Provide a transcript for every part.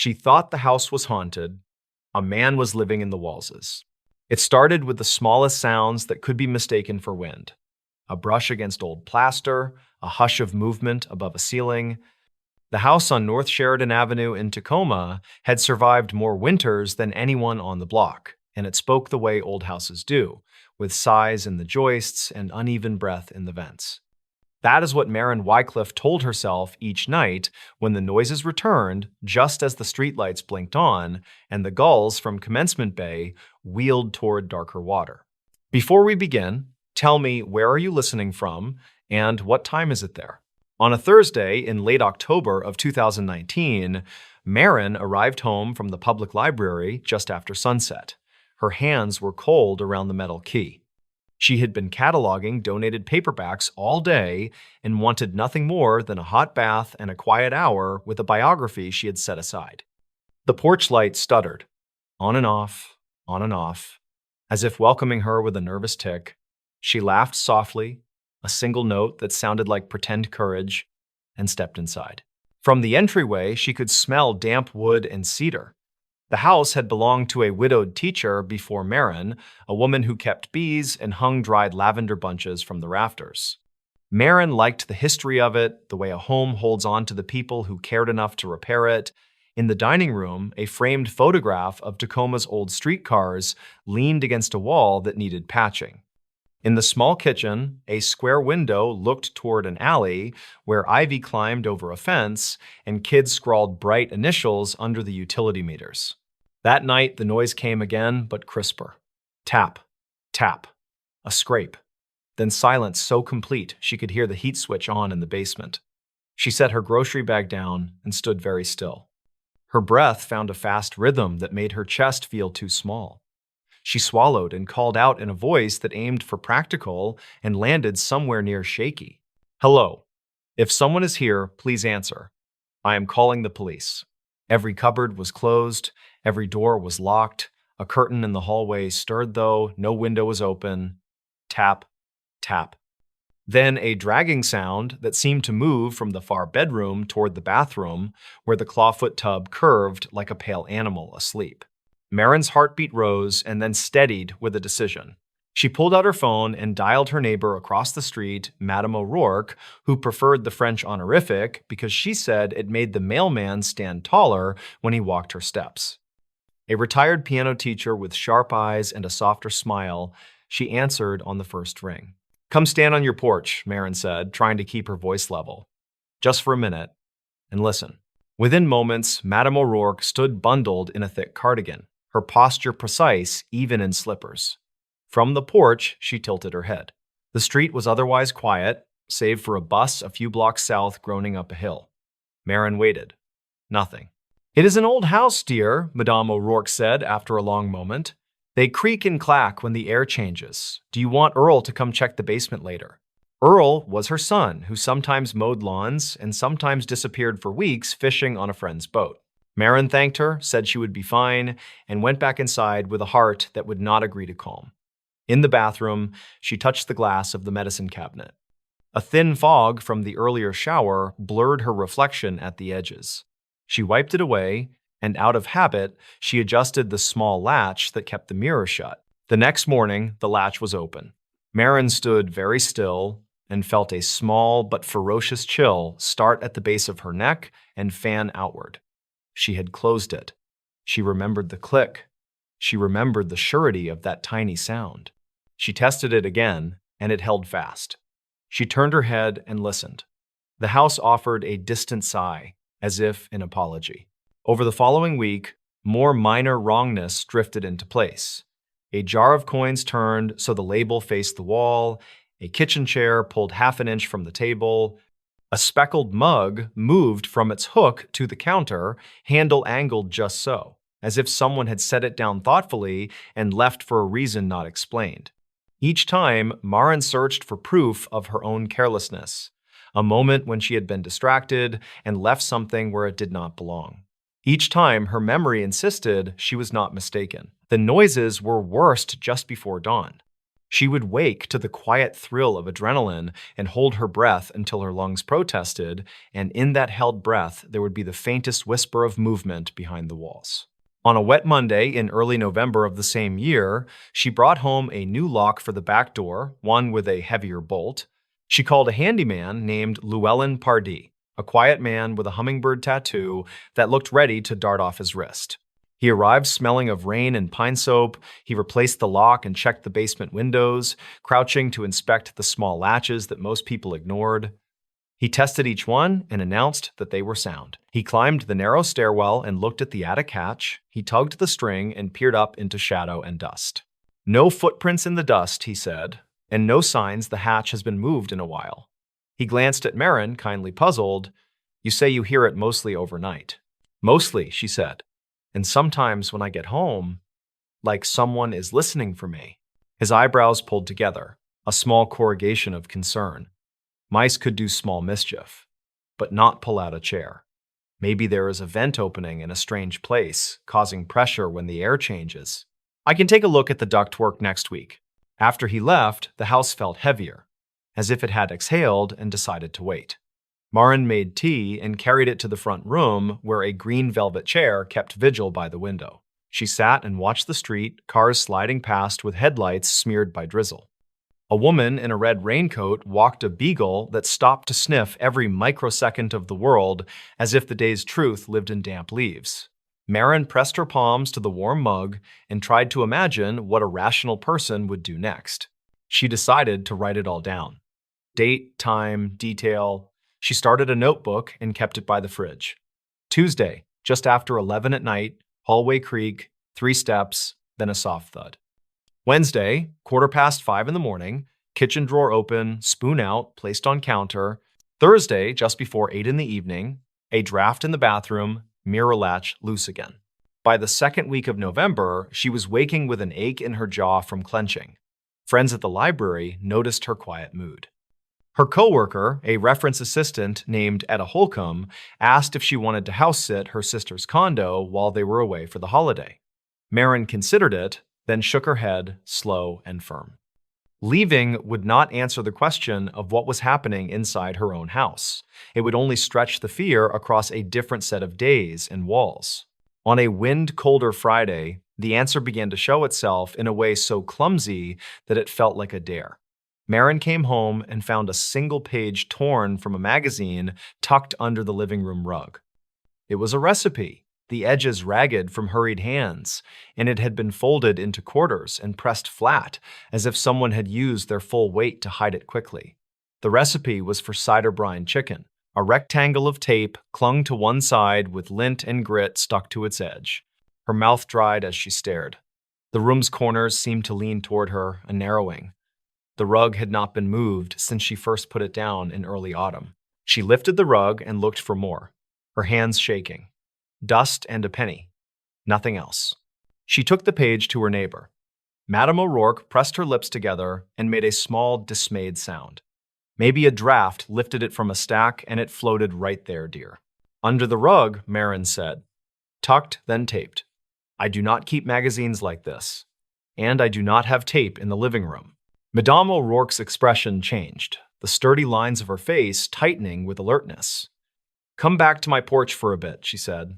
She thought the house was haunted. A man was living in the walls. It started with the smallest sounds that could be mistaken for wind. A brush against old plaster, a hush of movement above a ceiling. The house on North Sheridan Avenue in Tacoma had survived more winters than anyone on the block, and it spoke the way old houses do, with sighs in the joists and uneven breath in the vents. That is what Maren Wycliffe told herself each night when the noises returned just as the streetlights blinked on and the gulls from Commencement Bay wheeled toward darker water. Before we begin, tell me, where are you listening from and what time is it there? On a Thursday in late October of 2019, Maren arrived home from the public library just after sunset. Her hands were cold around the metal key. She had been cataloging donated paperbacks all day and wanted nothing more than a hot bath and a quiet hour with a biography she had set aside. The porch light stuttered, on and off, as if welcoming her with a nervous tick. She laughed softly, a single note that sounded like pretend courage, and stepped inside. From the entryway, she could smell damp wood and cedar. The house had belonged to a widowed teacher before Maren, a woman who kept bees and hung dried lavender bunches from the rafters. Maren liked the history of it, the way a home holds on to the people who cared enough to repair it. In the dining room, a framed photograph of Tacoma's old streetcars leaned against a wall that needed patching. In the small kitchen, a square window looked toward an alley where ivy climbed over a fence and kids scrawled bright initials under the utility meters. That night, the noise came again, but crisper. Tap, tap, a scrape. Then silence so complete she could hear the heat switch on in the basement. She set her grocery bag down and stood very still. Her breath found a fast rhythm that made her chest feel too small. She swallowed and called out in a voice that aimed for practical and landed somewhere near shaky. Hello. If someone is here, please answer. I am calling the police. Every cupboard was closed. Every door was locked. A curtain in the hallway stirred, though no window was open. Tap, tap. Then a dragging sound that seemed to move from the far bedroom toward the bathroom, where the clawfoot tub curved like a pale animal asleep. Maren's heartbeat rose and then steadied with a decision. She pulled out her phone and dialed her neighbor across the street, Madame O'Rourke, who preferred the French honorific because she said it made the mailman stand taller when he walked her steps. A retired piano teacher with sharp eyes and a softer smile, she answered on the first ring. Come stand on your porch, Maren said, trying to keep her voice level. Just for a minute, and listen. Within moments, Madame O'Rourke stood bundled in a thick cardigan, her posture precise even in slippers. From the porch, she tilted her head. The street was otherwise quiet, save for a bus a few blocks south groaning up a hill. Maren waited. Nothing. It is an old house, dear, Madame O'Rourke said after a long moment. They creak and clack when the air changes. Do you want Earl to come check the basement later? Earl was her son, who sometimes mowed lawns and sometimes disappeared for weeks fishing on a friend's boat. Maren thanked her, said she would be fine, and went back inside with a heart that would not agree to calm. In the bathroom, she touched the glass of the medicine cabinet. A thin fog from the earlier shower blurred her reflection at the edges. She wiped it away, and out of habit, she adjusted the small latch that kept the mirror shut. The next morning, the latch was open. Maren stood very still and felt a small but ferocious chill start at the base of her neck and fan outward. She had closed it. She remembered the click. She remembered the surety of that tiny sound. She tested it again, and it held fast. She turned her head and listened. The house offered a distant sigh, as if in apology. Over the following week, more minor wrongness drifted into place. A jar of coins turned so the label faced the wall, a kitchen chair pulled half an inch from the table, a speckled mug moved from its hook to the counter, handle angled just so, as if someone had set it down thoughtfully and left for a reason not explained. Each time, Maren searched for proof of her own carelessness, a moment when she had been distracted and left something where it did not belong. Each time, her memory insisted she was not mistaken. The noises were worst just before dawn. She would wake to the quiet thrill of adrenaline and hold her breath until her lungs protested, and in that held breath, there would be the faintest whisper of movement behind the walls. On a wet Monday in early November of the same year, she brought home a new lock for the back door, one with a heavier bolt. She called a handyman named Llewellyn Pardee, a quiet man with a hummingbird tattoo that looked ready to dart off his wrist. He arrived smelling of rain and pine soap. He replaced the lock and checked the basement windows, crouching to inspect the small latches that most people ignored. He tested each one and announced that they were sound. He climbed the narrow stairwell and looked at the attic hatch. He tugged the string and peered up into shadow and dust. "No footprints in the dust," he said, "and no signs the hatch has been moved in a while." He glanced at Marin, kindly puzzled. "You say you hear it mostly overnight." "Mostly," she said. "And sometimes when I get home, like someone is listening for me." His eyebrows pulled together, a small corrugation of concern. Mice could do small mischief, but not pull out a chair. Maybe there is a vent opening in a strange place, causing pressure when the air changes. "I can take a look at the ductwork next week." After he left, the house felt heavier, as if it had exhaled and decided to wait. Marin made tea and carried it to the front room, where a green velvet chair kept vigil by the window. She sat and watched the street, cars sliding past with headlights smeared by drizzle. A woman in a red raincoat walked a beagle that stopped to sniff every microsecond of the world, as if the day's truth lived in damp leaves. Marin pressed her palms to the warm mug and tried to imagine what a rational person would do next. She decided to write it all down. Date, time, detail. She started a notebook and kept it by the fridge. Tuesday, just after 11 at night, hallway creak, 3 steps, then a soft thud. Wednesday, 5:15 in the morning, kitchen drawer open, spoon out, placed on counter. Thursday, just before 8 in the evening, a draft in the bathroom, mirror latch loose again. By the second week of November, she was waking with an ache in her jaw from clenching. Friends at the library noticed her quiet mood. Her coworker, a reference assistant named Etta Holcomb, asked if she wanted to house sit her sister's condo while they were away for the holiday. Marin considered it, then shook her head, slow and firm. Leaving would not answer the question of what was happening inside her own house. It would only stretch the fear across a different set of days and walls. On a wind-colder Friday, the answer began to show itself in a way so clumsy that it felt like a dare. Marin came home and found a single page torn from a magazine tucked under the living room rug. It was a recipe, the edges ragged from hurried hands, and it had been folded into quarters and pressed flat, as if someone had used their full weight to hide it quickly. The recipe was for cider brine chicken. A rectangle of tape clung to one side with lint and grit stuck to its edge. Her mouth dried as she stared. The room's corners seemed to lean toward her, a narrowing. The rug had not been moved since she first put it down in early autumn. She lifted the rug and looked for more, her hands shaking. Dust and a penny. Nothing else. She took the page to her neighbor. Madame O'Rourke pressed her lips together and made a small, dismayed sound. Maybe a draft lifted it from a stack and it floated right there, dear. Under the rug, Marin said. Tucked, then taped. I do not keep magazines like this. And I do not have tape in the living room. Madame O'Rourke's expression changed, the sturdy lines of her face tightening with alertness. Come back to my porch for a bit, she said.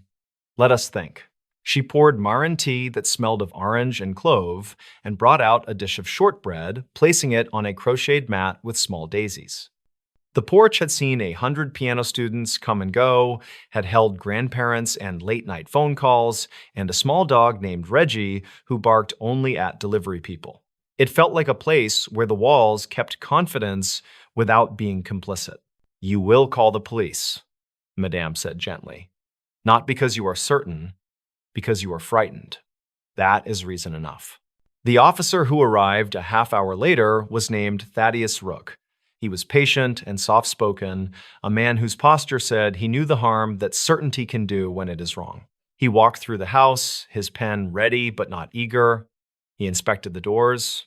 Let us think. She poured Marin tea that smelled of orange and clove and brought out a dish of shortbread, placing it on a crocheted mat with small daisies. The porch had seen 100 piano students come and go, had held grandparents and late-night phone calls, and a small dog named Reggie who barked only at delivery people. It felt like a place where the walls kept confidence without being complicit. You will call the police, Madame said gently. Not because you are certain, because you are frightened. That is reason enough. The officer who arrived a half hour later was named Thaddeus Rook. He was patient and soft-spoken, a man whose posture said he knew the harm that certainty can do when it is wrong. He walked through the house, his pen ready but not eager. He inspected the doors.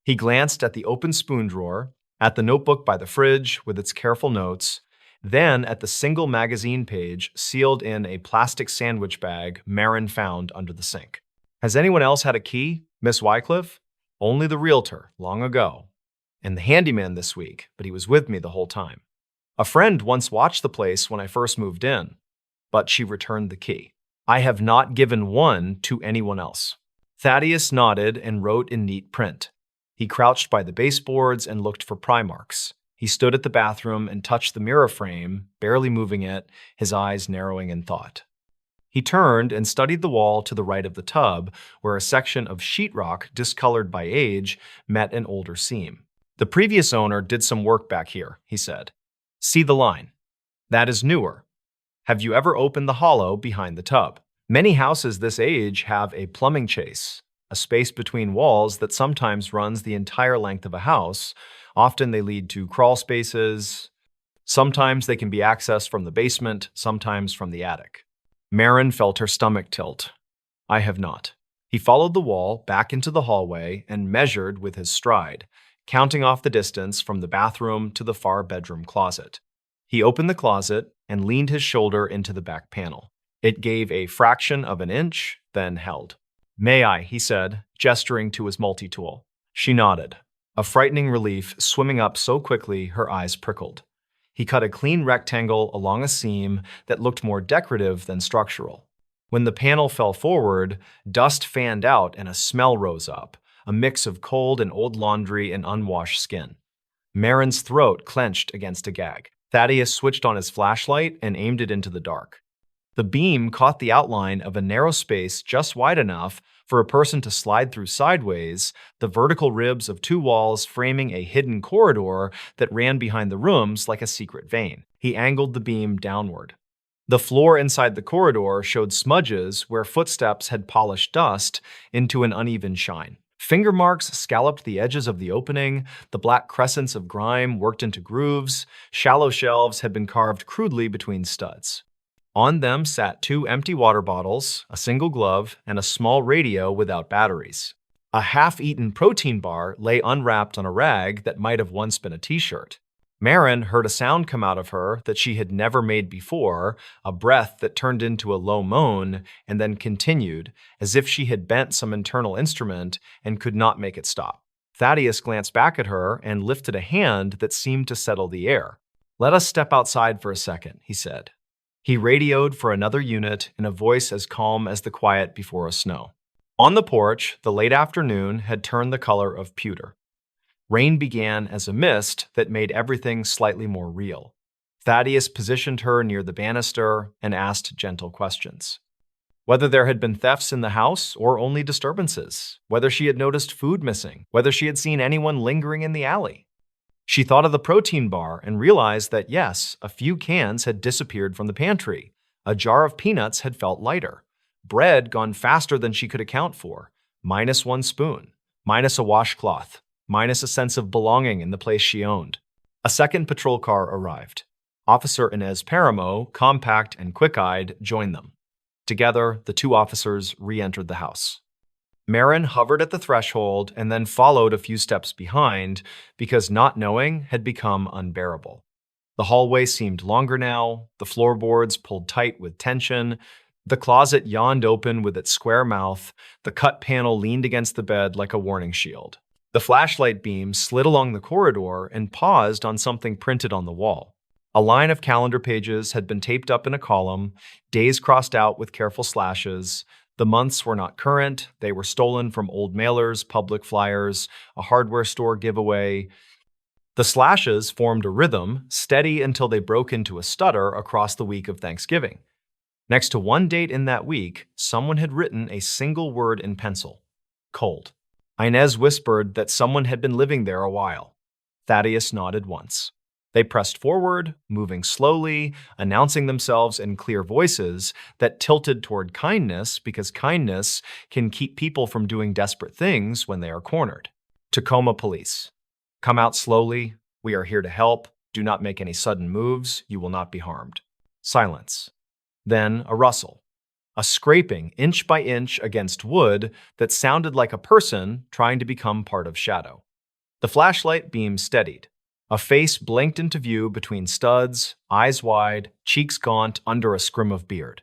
He glanced at the open spoon drawer, at the notebook by the fridge with its careful notes, then at the single magazine page sealed in a plastic sandwich bag Marin found under the sink. Has anyone else had a key, Miss Wycliffe? Only the realtor, long ago. And the handyman this week, but he was with me the whole time. A friend once watched the place when I first moved in, but she returned the key. I have not given one to anyone else. Thaddeus nodded and wrote in neat print. He crouched by the baseboards and looked for pry marks. He stood at the bathroom and touched the mirror frame, barely moving it, his eyes narrowing in thought. He turned and studied the wall to the right of the tub, where a section of sheetrock, discolored by age, met an older seam. The previous owner did some work back here, he said. See the line? That is newer. Have you ever opened the hollow behind the tub? Many houses this age have a plumbing chase, a space between walls that sometimes runs the entire length of a house. Often they lead to crawl spaces. Sometimes they can be accessed from the basement, sometimes from the attic. Marin felt her stomach tilt. I have not. He followed the wall back into the hallway and measured with his stride, counting off the distance from the bathroom to the far bedroom closet. He opened the closet and leaned his shoulder into the back panel. It gave a fraction of an inch, then held. May I, he said, gesturing to his multi-tool. She nodded, a frightening relief swimming up so quickly her eyes prickled. He cut a clean rectangle along a seam that looked more decorative than structural. When the panel fell forward, dust fanned out and a smell rose up, a mix of cold and old laundry and unwashed skin. Marin's throat clenched against a gag. Thaddeus switched on his flashlight and aimed it into the dark. The beam caught the outline of a narrow space just wide enough for a person to slide through sideways, the vertical ribs of two walls framing a hidden corridor that ran behind the rooms like a secret vein. He angled the beam downward. The floor inside the corridor showed smudges where footsteps had polished dust into an uneven shine. Finger marks scalloped the edges of the opening, the black crescents of grime worked into grooves, shallow shelves had been carved crudely between studs. On them sat two empty water bottles, a single glove, and a small radio without batteries. A half-eaten protein bar lay unwrapped on a rag that might have once been a t-shirt. Marin heard a sound come out of her that she had never made before, a breath that turned into a low moan and then continued, as if she had bent some internal instrument and could not make it stop. Thaddeus glanced back at her and lifted a hand that seemed to settle the air. "Let us step outside for a second," he said. He radioed for another unit in a voice as calm as the quiet before a snow. On the porch, the late afternoon had turned the color of pewter. Rain began as a mist that made everything slightly more real. Thaddeus positioned her near the banister and asked gentle questions. Whether there had been thefts in the house or only disturbances, whether she had noticed food missing, whether she had seen anyone lingering in the alley. She thought of the protein bar and realized that, yes, a few cans had disappeared from the pantry. A jar of peanuts had felt lighter. Bread gone faster than she could account for. Minus one spoon. Minus a washcloth. Minus a sense of belonging in the place she owned. A second patrol car arrived. Officer Inez Paramo, compact and quick-eyed, joined them. Together, the two officers re-entered the house. Marin hovered at the threshold and then followed a few steps behind because not knowing had become unbearable. The hallway seemed longer now, the floorboards pulled tight with tension, the closet yawned open with its square mouth, the cut panel leaned against the bed like a warning shield. The flashlight beam slid along the corridor and paused on something printed on the wall. A line of calendar pages had been taped up in a column, days crossed out with careful slashes. The months were not current, they were stolen from old mailers, public flyers, a hardware store giveaway. The slashes formed a rhythm, steady until they broke into a stutter across the week of Thanksgiving. Next to one date in that week, someone had written a single word in pencil: cold. Inez whispered that someone had been living there a while. Thaddeus nodded once. They pressed forward, moving slowly, announcing themselves in clear voices that tilted toward kindness because kindness can keep people from doing desperate things when they are cornered. Tacoma Police. Come out slowly. We are here to help. Do not make any sudden moves. You will not be harmed. Silence. Then a rustle. A scraping inch by inch against wood that sounded like a person trying to become part of shadow. The flashlight beam steadied. A face blinked into view between studs, eyes wide, cheeks gaunt under a scrim of beard.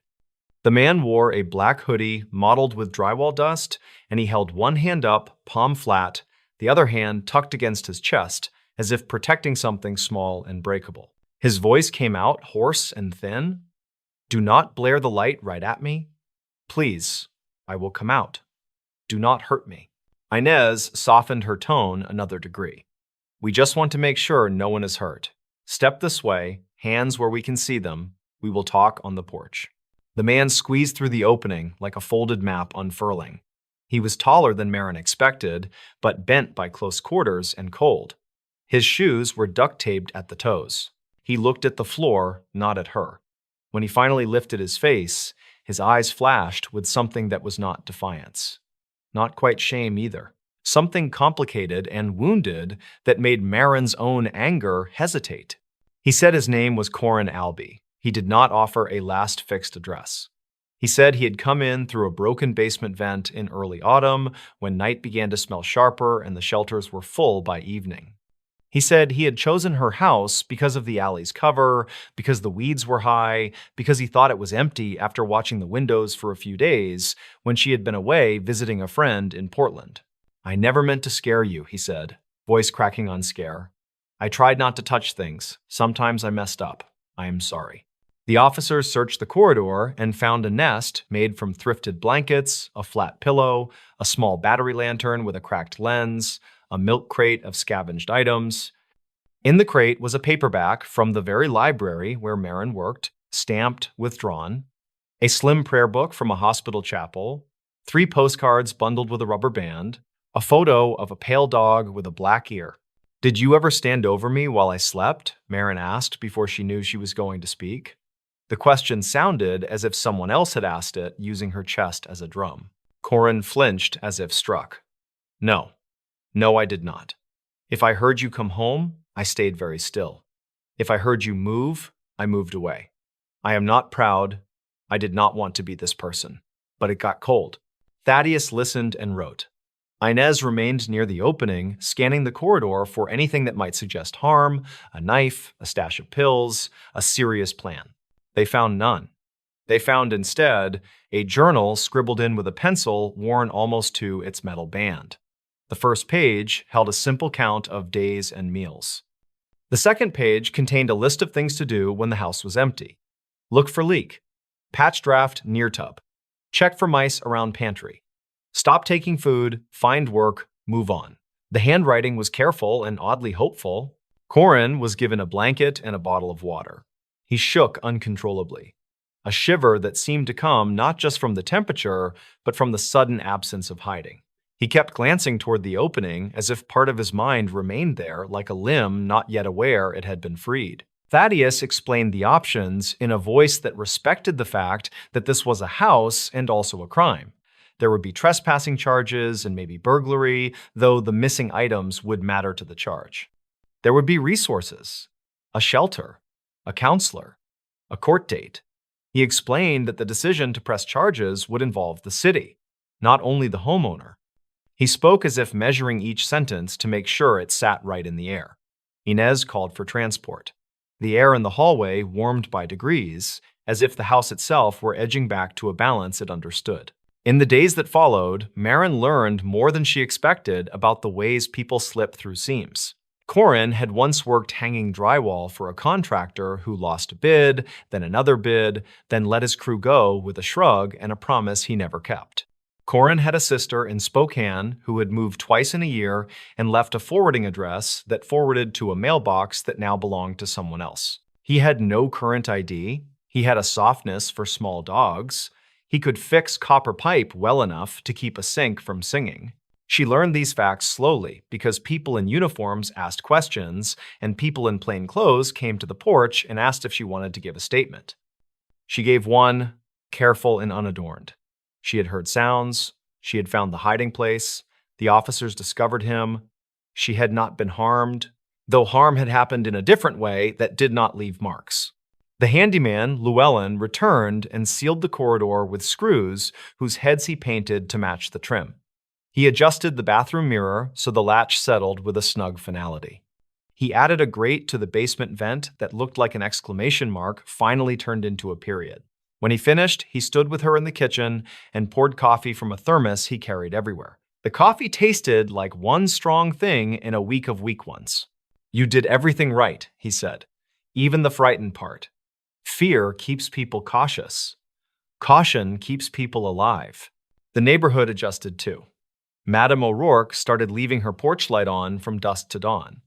The man wore a black hoodie mottled with drywall dust, and he held one hand up, palm flat, the other hand tucked against his chest, as if protecting something small and breakable. His voice came out hoarse and thin. "Do not blare the light right at me. Please, I will come out. Do not hurt me." Inez softened her tone another degree. "We just want to make sure no one is hurt. Step this way, hands where we can see them. We will talk on the porch." The man squeezed through the opening like a folded map unfurling. He was taller than Marin expected, but bent by close quarters and cold. His shoes were duct-taped at the toes. He looked at the floor, not at her. When he finally lifted his face, his eyes flashed with something that was not defiance. Not quite shame either. Something complicated and wounded that made Marin's own anger hesitate. He said his name was Corin Albee. He did not offer a last fixed address. He said he had come in through a broken basement vent in early autumn when night began to smell sharper and the shelters were full by evening. He said he had chosen her house because of the alley's cover, because the weeds were high, because he thought it was empty after watching the windows for a few days when she had been away visiting a friend in Portland. "I never meant to scare you," he said, voice cracking on scare. "I tried not to touch things. Sometimes I messed up. I am sorry." The officers searched the corridor and found a nest made from thrifted blankets, a flat pillow, a small battery lantern with a cracked lens, a milk crate of scavenged items. In the crate was a paperback from the very library where Marin worked, stamped withdrawn, a slim prayer book from a hospital chapel, 3 postcards bundled with a rubber band, a photo of a pale dog with a black ear. "Did you ever stand over me while I slept?" Marin asked before she knew she was going to speak. The question sounded as if someone else had asked it, using her chest as a drum. Corin flinched as if struck. "No. No, I did not. If I heard you come home, I stayed very still. If I heard you move, I moved away. I am not proud. I did not want to be this person. But it got cold." Thaddeus listened and wrote. Inez remained near the opening, scanning the corridor for anything that might suggest harm, a knife, a stash of pills, a serious plan. They found none. They found instead a journal scribbled in with a pencil worn almost to its metal band. The first page held a simple count of days and meals. The second page contained a list of things to do when the house was empty. Look for leak. Patch draft near tub. Check for mice around pantry. Stop taking food, find work, move on. The handwriting was careful and oddly hopeful. Corin was given a blanket and a bottle of water. He shook uncontrollably. A shiver that seemed to come not just from the temperature, but from the sudden absence of hiding. He kept glancing toward the opening as if part of his mind remained there like a limb not yet aware it had been freed. Thaddeus explained the options in a voice that respected the fact that this was a house and also a crime. There would be trespassing charges and maybe burglary, though the missing items would matter to the charge. There would be resources, a shelter, a counselor, a court date. He explained that the decision to press charges would involve the city, not only the homeowner. He spoke as if measuring each sentence to make sure it sat right in the air. Inez called for transport. The air in the hallway warmed by degrees, as if the house itself were edging back to a balance it understood. In the days that followed, Marin learned more than she expected about the ways people slip through seams. Corin had once worked hanging drywall for a contractor who lost a bid, then another bid, then let his crew go with a shrug and a promise he never kept. Corin had a sister in Spokane who had moved twice in a year and left a forwarding address that forwarded to a mailbox that now belonged to someone else. He had no current ID. He had a softness for small dogs. He could fix copper pipe well enough to keep a sink from singing. She learned these facts slowly because people in uniforms asked questions and people in plain clothes came to the porch and asked if she wanted to give a statement. She gave one, careful and unadorned. She had heard sounds. She had found the hiding place. The officers discovered him. She had not been harmed, though harm had happened in a different way that did not leave marks. The handyman, Llewellyn, returned and sealed the corridor with screws whose heads he painted to match the trim. He adjusted the bathroom mirror so the latch settled with a snug finality. He added a grate to the basement vent that looked like an exclamation mark finally turned into a period. When he finished, he stood with her in the kitchen and poured coffee from a thermos he carried everywhere. The coffee tasted like one strong thing in a week of weak ones. You did everything right, he said, even the frightened part. Fear keeps people cautious. Caution keeps people alive. The neighborhood adjusted too. Madame O'Rourke started leaving her porch light on from dusk to dawn.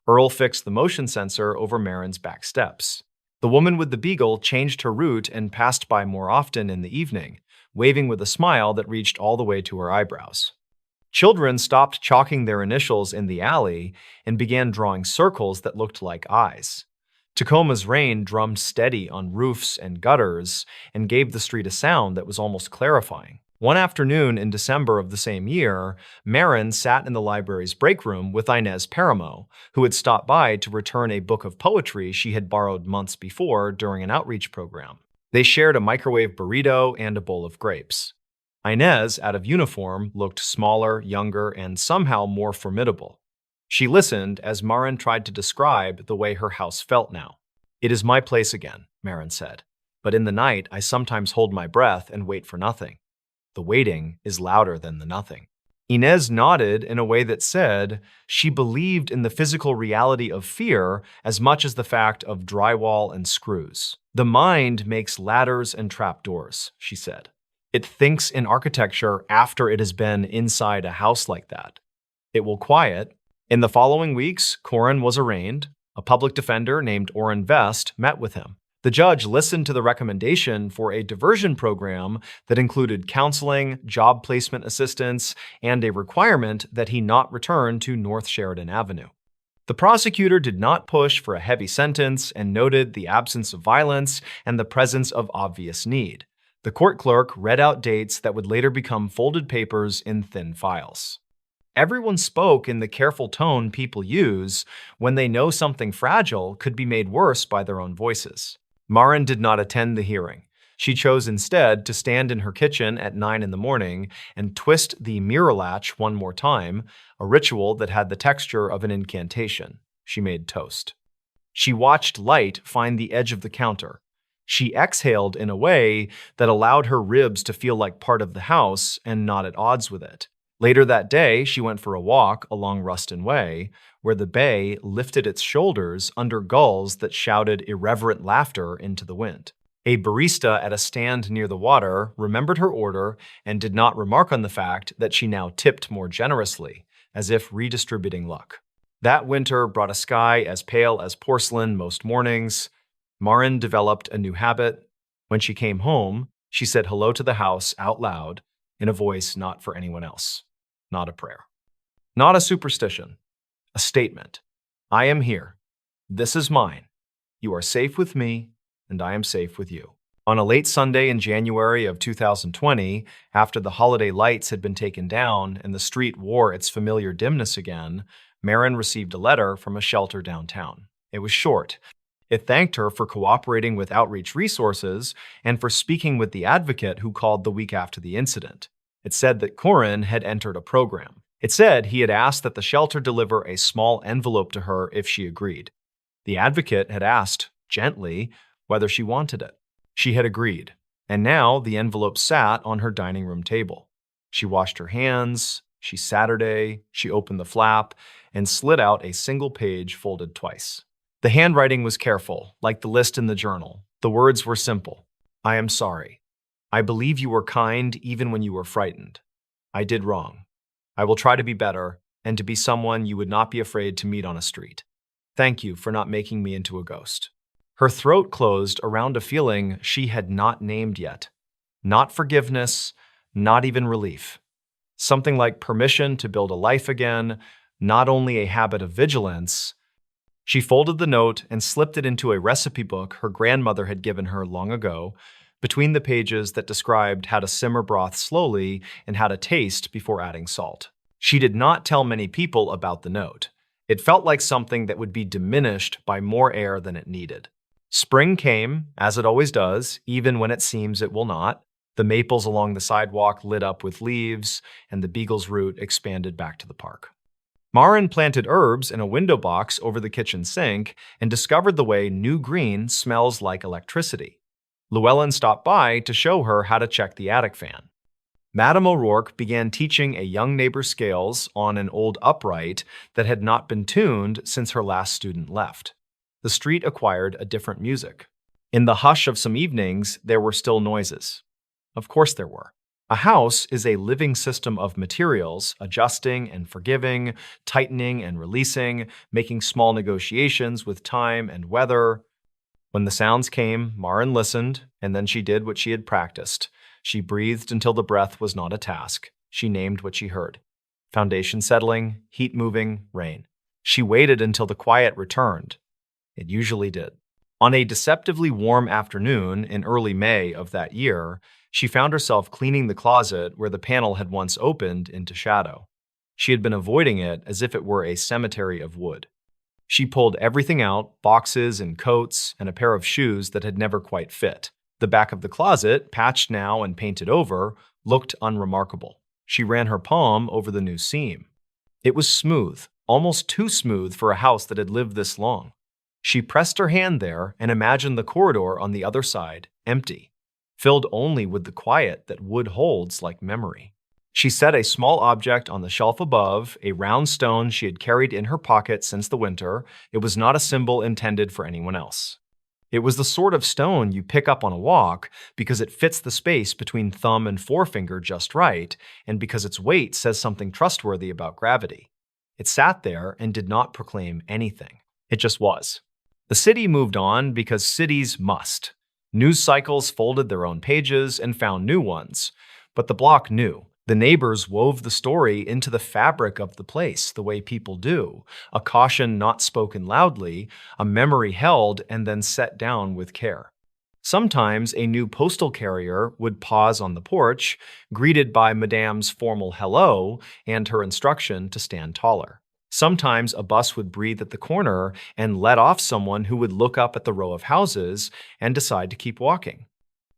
Earl fixed the motion sensor over Marin's back steps. The woman with the beagle changed her route and passed by more often in the evening, waving with a smile that reached all the way to her eyebrows. Children stopped chalking their initials in the alley and began drawing circles that looked like eyes. Tacoma's rain drummed steady on roofs and gutters and gave the street a sound that was almost clarifying. One afternoon in December of the same year, Marin sat in the library's break room with Inez Paramo, who had stopped by to return a book of poetry she had borrowed months before during an outreach program. They shared a microwave burrito and a bowl of grapes. Inez, out of uniform, looked smaller, younger, and somehow more formidable. She listened as Marin tried to describe the way her house felt now. "It is my place again," Marin said. "But in the night, I sometimes hold my breath and wait for nothing. The waiting is louder than the nothing." Inez nodded in a way that said she believed in the physical reality of fear as much as the fact of drywall and screws. "The mind makes ladders and trapdoors," she said. "It thinks in architecture after it has been inside a house like that. It will quiet." In the following weeks, Corin was arraigned. A public defender named Orrin Vest met with him. The judge listened to the recommendation for a diversion program that included counseling, job placement assistance, and a requirement that he not return to North Sheridan Avenue. The prosecutor did not push for a heavy sentence and noted the absence of violence and the presence of obvious need. The court clerk read out dates that would later become folded papers in thin files. Everyone spoke in the careful tone people use when they know something fragile could be made worse by their own voices. Marin did not attend the hearing. She chose instead to stand in her kitchen at 9 in the morning and twist the mirror latch one more time, a ritual that had the texture of an incantation. She made toast. She watched light find the edge of the counter. She exhaled in a way that allowed her ribs to feel like part of the house and not at odds with it. Later that day, she went for a walk along Ruston Way, where the bay lifted its shoulders under gulls that shouted irreverent laughter into the wind. A barista at a stand near the water remembered her order and did not remark on the fact that she now tipped more generously, as if redistributing luck. That winter brought a sky as pale as porcelain most mornings. Marin developed a new habit. When she came home, she said hello to the house out loud in a voice not for anyone else. Not a prayer. Not a superstition. A statement. I am here. This is mine. You are safe with me, and I am safe with you. On a late Sunday in January of 2020, after the holiday lights had been taken down and the street wore its familiar dimness again, Marin received a letter from a shelter downtown. It was short. It thanked her for cooperating with outreach resources and for speaking with the advocate who called the week after the incident. It said that Corin had entered a program. It said he had asked that the shelter deliver a small envelope to her if she agreed. The advocate had asked, gently, whether she wanted it. She had agreed, and now the envelope sat on her dining room table. She washed her hands, she opened the flap, and slid out a single page folded twice. The handwriting was careful, like the list in the journal. The words were simple. I am sorry. I believe you were kind even when you were frightened. I did wrong. I will try to be better and to be someone you would not be afraid to meet on a street. Thank you for not making me into a ghost. Her throat closed around a feeling she had not named yet. Not forgiveness, not even relief. Something like permission to build a life again, not only a habit of vigilance. She folded the note and slipped it into a recipe book her grandmother had given her long ago, between the pages that described how to simmer broth slowly and how to taste before adding salt. She did not tell many people about the note. It felt like something that would be diminished by more air than it needed. Spring came, as it always does, even when it seems it will not. The maples along the sidewalk lit up with leaves, and the beagle's route expanded back to the park. Marin planted herbs in a window box over the kitchen sink and discovered the way new green smells like electricity. Llewellyn stopped by to show her how to check the attic fan. Madame O'Rourke began teaching a young neighbor scales on an old upright that had not been tuned since her last student left. The street acquired a different music. In the hush of some evenings, there were still noises. Of course there were. A house is a living system of materials, adjusting and forgiving, tightening and releasing, making small negotiations with time and weather. When the sounds came, Marin listened, and then she did what she had practiced. She breathed until the breath was not a task. She named what she heard. Foundation settling, heat moving, rain. She waited until the quiet returned. It usually did. On a deceptively warm afternoon in early May of that year, she found herself cleaning the closet where the panel had once opened into shadow. She had been avoiding it as if it were a cemetery of wood. She pulled everything out, boxes and coats and a pair of shoes that had never quite fit. The back of the closet, patched now and painted over, looked unremarkable. She ran her palm over the new seam. It was smooth, almost too smooth for a house that had lived this long. She pressed her hand there and imagined the corridor on the other side, empty, filled only with the quiet that wood holds like memory. She set a small object on the shelf above, a round stone she had carried in her pocket since the winter. It was not a symbol intended for anyone else. It was the sort of stone you pick up on a walk because it fits the space between thumb and forefinger just right, and because its weight says something trustworthy about gravity. It sat there and did not proclaim anything. It just was. The city moved on because cities must. News cycles folded their own pages and found new ones. But the block knew. The neighbors wove the story into the fabric of the place the way people do, a caution not spoken loudly, a memory held and then set down with care. Sometimes a new postal carrier would pause on the porch, greeted by Madame's formal hello and her instruction to stand taller. Sometimes a bus would breathe at the corner and let off someone who would look up at the row of houses and decide to keep walking.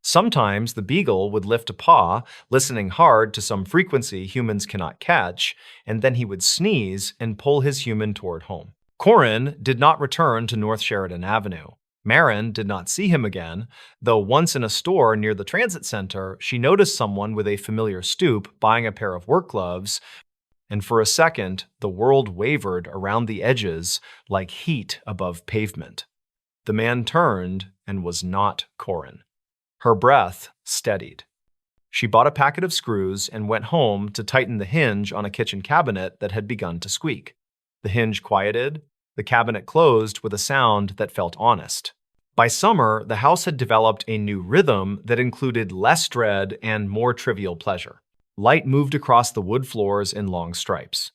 Sometimes the beagle would lift a paw, listening hard to some frequency humans cannot catch, and then he would sneeze and pull his human toward home. Corin did not return to North Sheridan Avenue. Marin did not see him again, though once in a store near the transit center, she noticed someone with a familiar stoop buying a pair of work gloves, and for a second, the world wavered around the edges like heat above pavement. The man turned and was not Corin. Her breath steadied. She bought a packet of screws and went home to tighten the hinge on a kitchen cabinet that had begun to squeak. The hinge quieted. The cabinet closed with a sound that felt honest. By summer, the house had developed a new rhythm that included less dread and more trivial pleasure. Light moved across the wood floors in long stripes.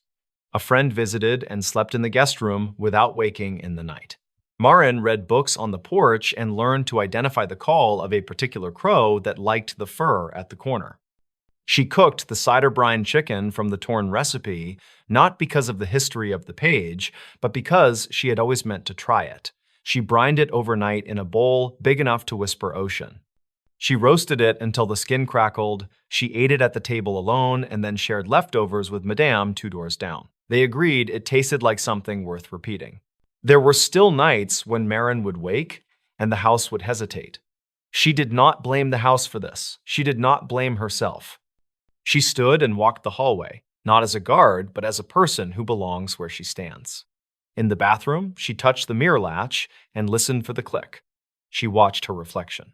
A friend visited and slept in the guest room without waking in the night. Marin read books on the porch and learned to identify the call of a particular crow that liked the fur at the corner. She cooked the cider brine chicken from the torn recipe, not because of the history of the page, but because she had always meant to try it. She brined it overnight in a bowl big enough to whisper ocean. She roasted it until the skin crackled. She ate it at the table alone and then shared leftovers with Madame 2 doors down. They agreed it tasted like something worth repeating. There were still nights when Marin would wake and the house would hesitate. She did not blame the house for this. She did not blame herself. She stood and walked the hallway, not as a guard, but as a person who belongs where she stands. In the bathroom, she touched the mirror latch and listened for the click. She watched her reflection.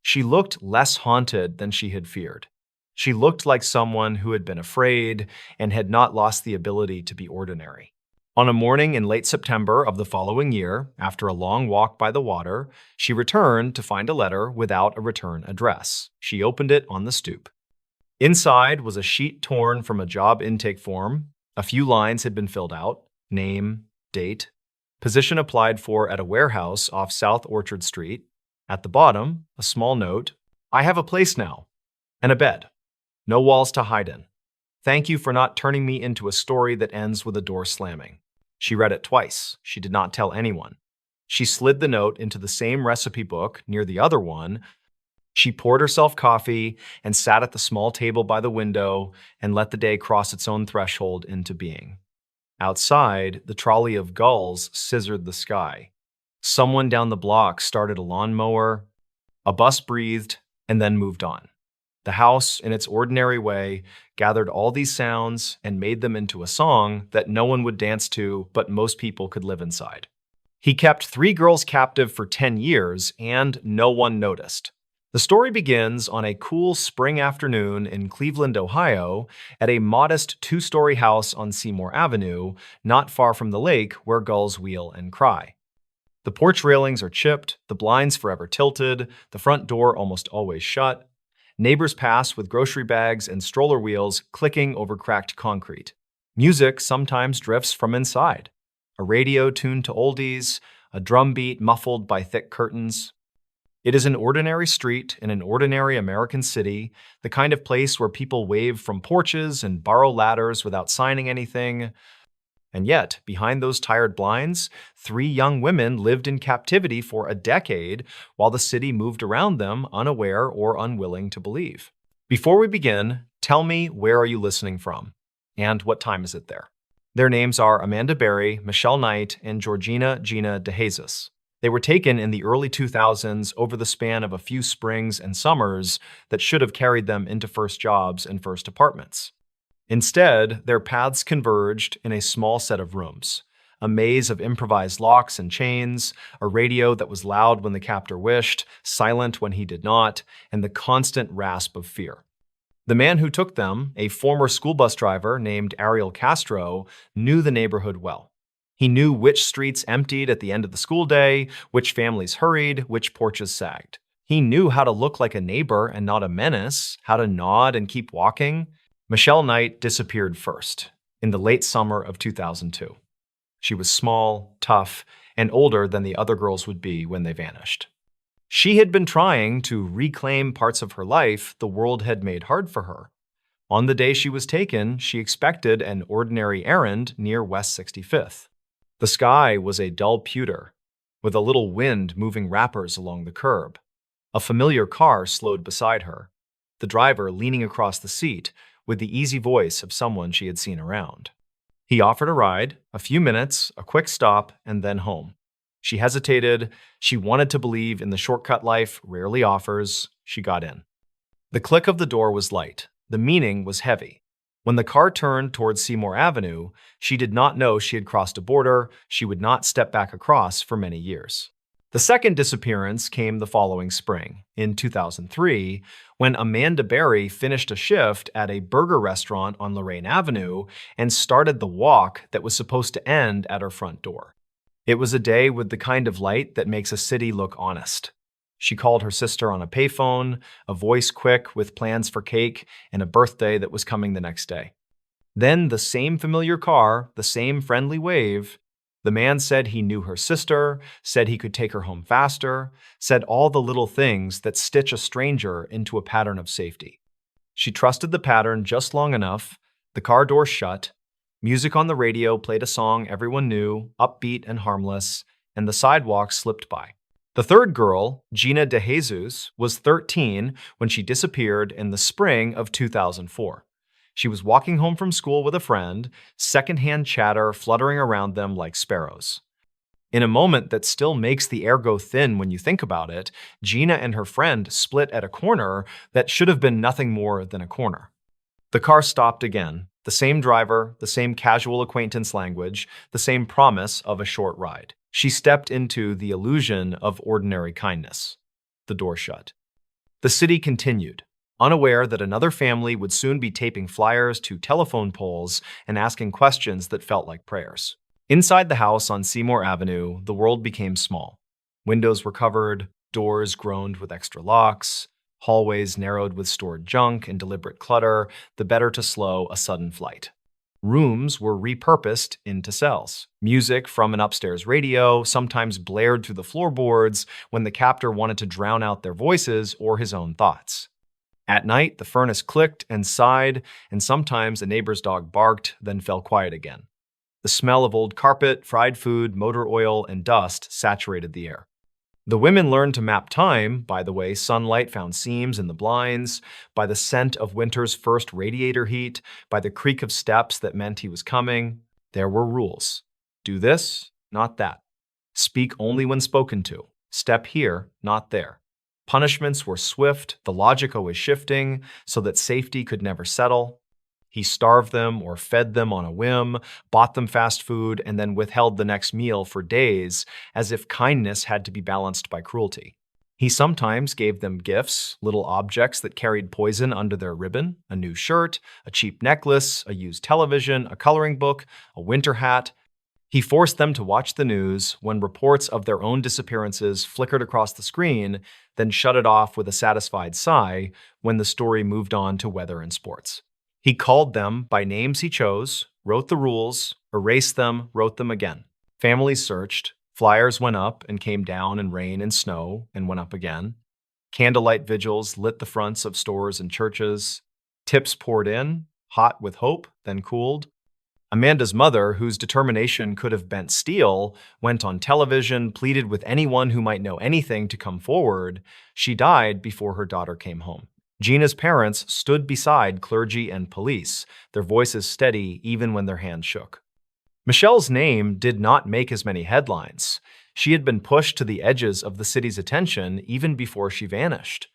She looked less haunted than she had feared. She looked like someone who had been afraid and had not lost the ability to be ordinary. On a morning in late September of the following year, after a long walk by the water, she returned to find a letter without a return address. She opened it on the stoop. Inside was a sheet torn from a job intake form. A few lines had been filled out: name, date, position applied for at a warehouse off South Orchard Street. At the bottom, a small note: I have a place now, and a bed. No walls to hide in. Thank you for not turning me into a story that ends with a door slamming. She read it twice. She did not tell anyone. She slid the note into the same recipe book near the other one. She poured herself coffee and sat at the small table by the window and let the day cross its own threshold into being. Outside, the trolley of gulls scissored the sky. Someone down the block started a lawnmower. A bus breathed and then moved on. The house, in its ordinary way, gathered all these sounds and made them into a song that no one would dance to, but most people could live inside. He kept 3 girls captive for 10 years, and no one noticed. The story begins on a cool spring afternoon in Cleveland, Ohio, at a modest 2-story house on Seymour Avenue, not far from the lake where gulls wheel and cry. The porch railings are chipped, the blinds forever tilted, the front door almost always shut. Neighbors pass with grocery bags and stroller wheels clicking over cracked concrete. Music sometimes drifts from inside. A radio tuned to oldies, a drum beat muffled by thick curtains. It is an ordinary street in an ordinary American city, the kind of place where people wave from porches and borrow ladders without signing anything. And yet, behind those tired blinds, 3 young women lived in captivity for a decade while the city moved around them, unaware or unwilling to believe. Before we begin, tell me, where are you listening from? And what time is it there? Their names are Amanda Berry, Michelle Knight, and Georgina Gina DeJesus. They were taken in the early 2000s over the span of a few springs and summers that should have carried them into first jobs and first apartments. Instead, their paths converged in a small set of rooms, a maze of improvised locks and chains, a radio that was loud when the captor wished, silent when he did not, and the constant rasp of fear. The man who took them, a former school bus driver named Ariel Castro, knew the neighborhood well. He knew which streets emptied at the end of the school day, which families hurried, which porches sagged. He knew how to look like a neighbor and not a menace, how to nod and keep walking. Michelle Knight disappeared first, in the late summer of 2002. She was small, tough, and older than the other girls would be when they vanished. She had been trying to reclaim parts of her life the world had made hard for her. On the day she was taken, she expected an ordinary errand near West 65th. The sky was a dull pewter, with a little wind moving wrappers along the curb. A familiar car slowed beside her, the driver leaning across the seat with the easy voice of someone she had seen around. He offered a ride, a few minutes, a quick stop, and then home. She hesitated. She wanted to believe in the shortcut life rarely offers. She got in. The click of the door was light. The meaning was heavy. When the car turned towards Seymour Avenue, she did not know she had crossed a border she would not step back across for many years. The second disappearance came the following spring, in 2003, when Amanda Berry finished a shift at a burger restaurant on Lorraine Avenue and started the walk that was supposed to end at her front door. It was a day with the kind of light that makes a city look honest. She called her sister on a payphone, a voice quick with plans for cake and a birthday that was coming the next day. Then the same familiar car, the same friendly wave. The man said he knew her sister, said he could take her home faster, said all the little things that stitch a stranger into a pattern of safety. She trusted the pattern just long enough. The car door shut. Music on the radio played a song everyone knew, upbeat and harmless, and the sidewalk slipped by. The third girl, Gina DeJesus, was 13 when she disappeared in the spring of 2004. She was walking home from school with a friend, secondhand chatter fluttering around them like sparrows. In a moment that still makes the air go thin when you think about it, Gina and her friend split at a corner that should have been nothing more than a corner. The car stopped again, the same driver, the same casual acquaintance language, the same promise of a short ride. She stepped into the illusion of ordinary kindness. The door shut. The city continued, unaware that another family would soon be taping flyers to telephone poles and asking questions that felt like prayers. Inside the house on Seymour Avenue, the world became small. Windows were covered, doors groaned with extra locks, hallways narrowed with stored junk and deliberate clutter, the better to slow a sudden flight. Rooms were repurposed into cells. Music from an upstairs radio sometimes blared through the floorboards when the captor wanted to drown out their voices or his own thoughts. At night, the furnace clicked and sighed, and sometimes a neighbor's dog barked, then fell quiet again. The smell of old carpet, fried food, motor oil, and dust saturated the air. The women learned to map time by the way sunlight found seams in the blinds, by the scent of winter's first radiator heat, by the creak of steps that meant he was coming. There were rules. Do this, not that. Speak only when spoken to. Step here, not there. Punishments were swift, the logic always shifting, so that safety could never settle. He starved them or fed them on a whim, bought them fast food, and then withheld the next meal for days, as if kindness had to be balanced by cruelty. He sometimes gave them gifts, little objects that carried poison under their ribbon, a new shirt, a cheap necklace, a used television, a coloring book, a winter hat. He forced them to watch the news when reports of their own disappearances flickered across the screen, then shut it off with a satisfied sigh when the story moved on to weather and sports. He called them by names he chose, wrote the rules, erased them, wrote them again. Families searched, flyers went up and came down in rain and snow and went up again. Candlelight vigils lit the fronts of stores and churches. Tips poured in, hot with hope, then cooled. Amanda's mother, whose determination could have bent steel, went on television, pleaded with anyone who might know anything to come forward. She died before her daughter came home. Gina's parents stood beside clergy and police, their voices steady even when their hands shook. Michelle's name did not make as many headlines. She had been pushed to the edges of the city's attention even before she vanished.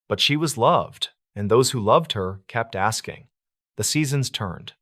But she was loved, and those who loved her kept asking. The seasons turned.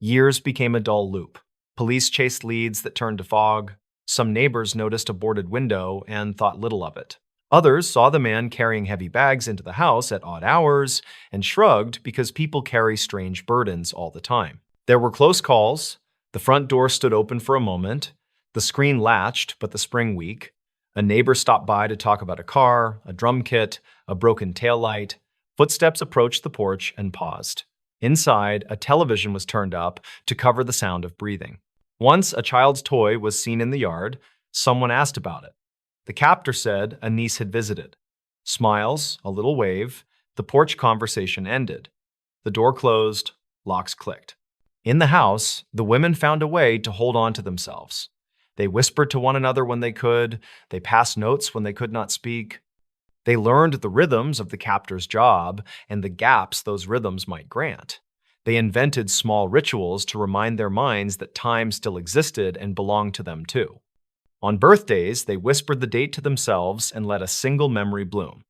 Years became a dull loop. Police chased leads that turned to fog. Some neighbors noticed a boarded window and thought little of it. Others saw the man carrying heavy bags into the house at odd hours and shrugged because people carry strange burdens all the time. There were close calls. The front door stood open for a moment. The screen latched, but the spring weak. A neighbor stopped by to talk about a car, a drum kit, a broken taillight. Footsteps approached the porch and paused. Inside, a television was turned up to cover the sound of breathing. Once a child's toy was seen in the yard. Someone asked about it. The captor said a niece had visited. Smiles, a little wave, the porch conversation ended. The door closed, locks clicked. In the house, the women found a way to hold on to themselves. They whispered to one another when they could. They passed notes when they could not speak. They learned the rhythms of the captor's job and the gaps those rhythms might grant. They invented small rituals to remind their minds that time still existed and belonged to them too. On birthdays, they whispered the date to themselves and let a single memory bloom.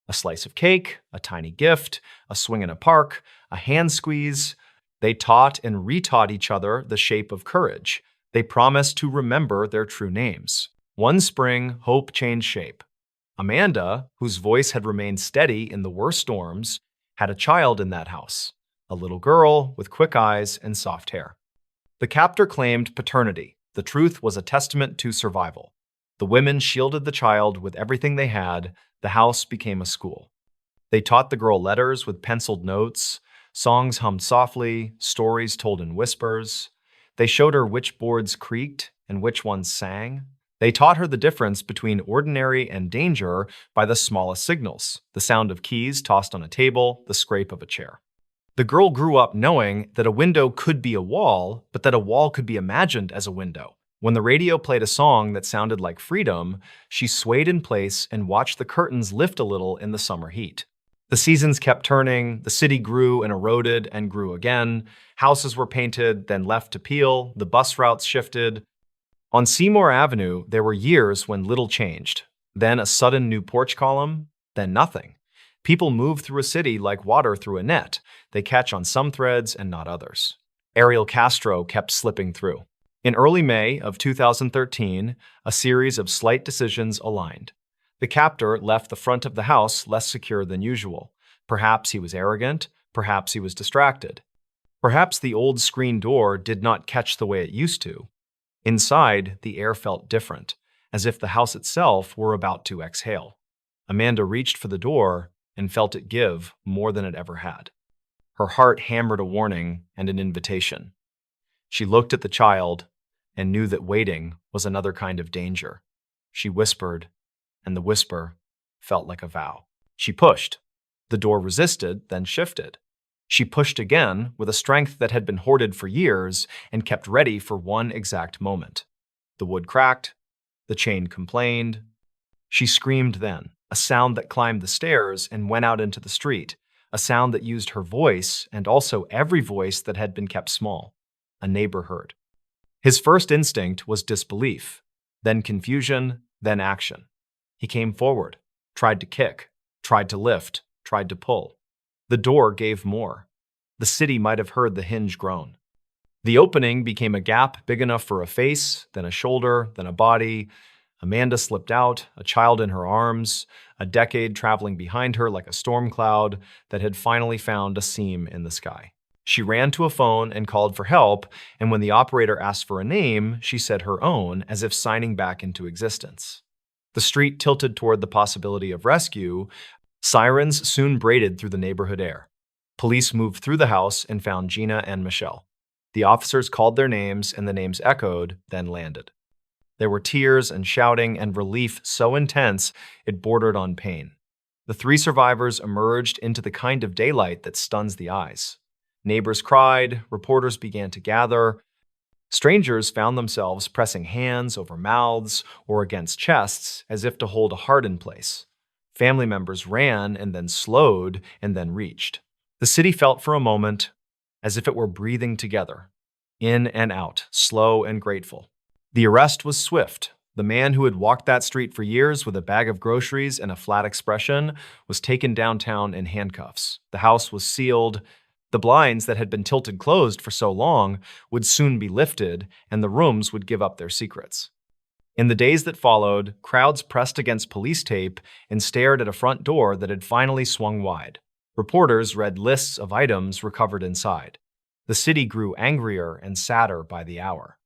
A slice of cake, a tiny gift, a swing in a park, a hand squeeze. They taught and retaught each other the shape of courage. They promised to remember their true names. One spring, hope changed shape. Amanda, whose voice had remained steady in the worst storms, had a child in that house, a little girl with quick eyes and soft hair. The captor claimed paternity. The truth was a testament to survival. The women shielded the child with everything they had. The house became a school. They taught the girl letters with penciled notes, songs hummed softly, stories told in whispers. They showed her which boards creaked and which ones sang. They taught her the difference between ordinary and danger by the smallest signals, the sound of keys tossed on a table, the scrape of a chair. The girl grew up knowing that a window could be a wall, but that a wall could be imagined as a window. When the radio played a song that sounded like freedom, she swayed in place and watched the curtains lift a little in the summer heat. The seasons kept turning, the city grew and eroded and grew again. Houses were painted, then left to peel, the bus routes shifted. On Seymour Avenue, there were years when little changed. Then a sudden new porch column, then nothing. People move through a city like water through a net. They catch on some threads and not others. Ariel Castro kept slipping through. In early May of 2013, a series of slight decisions aligned. The captor left the front of the house less secure than usual. Perhaps he was arrogant, perhaps he was distracted. Perhaps the old screen door did not catch the way it used to. Inside, the air felt different, as if the house itself were about to exhale. Amanda reached for the door and felt it give more than it ever had. Her heart hammered a warning and an invitation. She looked at the child and knew that waiting was another kind of danger. She whispered, and the whisper felt like a vow. She pushed. The door resisted, then shifted. She pushed again with a strength that had been hoarded for years and kept ready for one exact moment. The wood cracked. The chain complained. She screamed then, a sound that climbed the stairs and went out into the street, a sound that used her voice and also every voice that had been kept small. A neighbor heard. His first instinct was disbelief, then confusion, then action. He came forward, tried to kick, tried to lift, tried to pull. The door gave more. The city might have heard the hinge groan. The opening became a gap big enough for a face, then a shoulder, then a body. Amanda slipped out, a child in her arms, a decade traveling behind her like a storm cloud that had finally found a seam in the sky. She ran to a phone and called for help, and when the operator asked for a name, she said her own, as if signing back into existence. The street tilted toward the possibility of rescue. Sirens soon braided through the neighborhood air. Police moved through the house and found Gina and Michelle. The officers called their names, and the names echoed, then landed. There were tears and shouting and relief so intense it bordered on pain. The three survivors emerged into the kind of daylight that stuns the eyes. Neighbors cried, reporters began to gather. Strangers found themselves pressing hands over mouths or against chests as if to hold a heart in place. Family members ran and then slowed and then reached. The city felt for a moment as if it were breathing together, in and out, slow and grateful. The arrest was swift. The man who had walked that street for years with a bag of groceries and a flat expression was taken downtown in handcuffs. The house was sealed. The blinds that had been tilted closed for so long would soon be lifted, and the rooms would give up their secrets. In the days that followed, crowds pressed against police tape and stared at a front door that had finally swung wide. Reporters read lists of items recovered inside. The city grew angrier and sadder by the hour.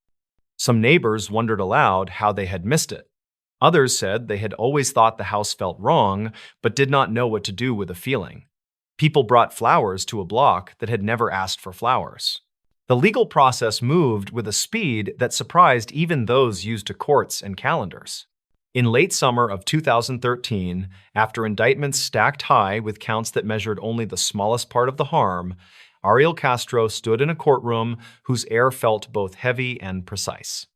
Some neighbors wondered aloud how they had missed it. Others said they had always thought the house felt wrong, but did not know what to do with a feeling. People brought flowers to a block that had never asked for flowers. The legal process moved with a speed that surprised even those used to courts and calendars. In late summer of 2013, after indictments stacked high with counts that measured only the smallest part of the harm, Ariel Castro stood in a courtroom whose air felt both heavy and precise.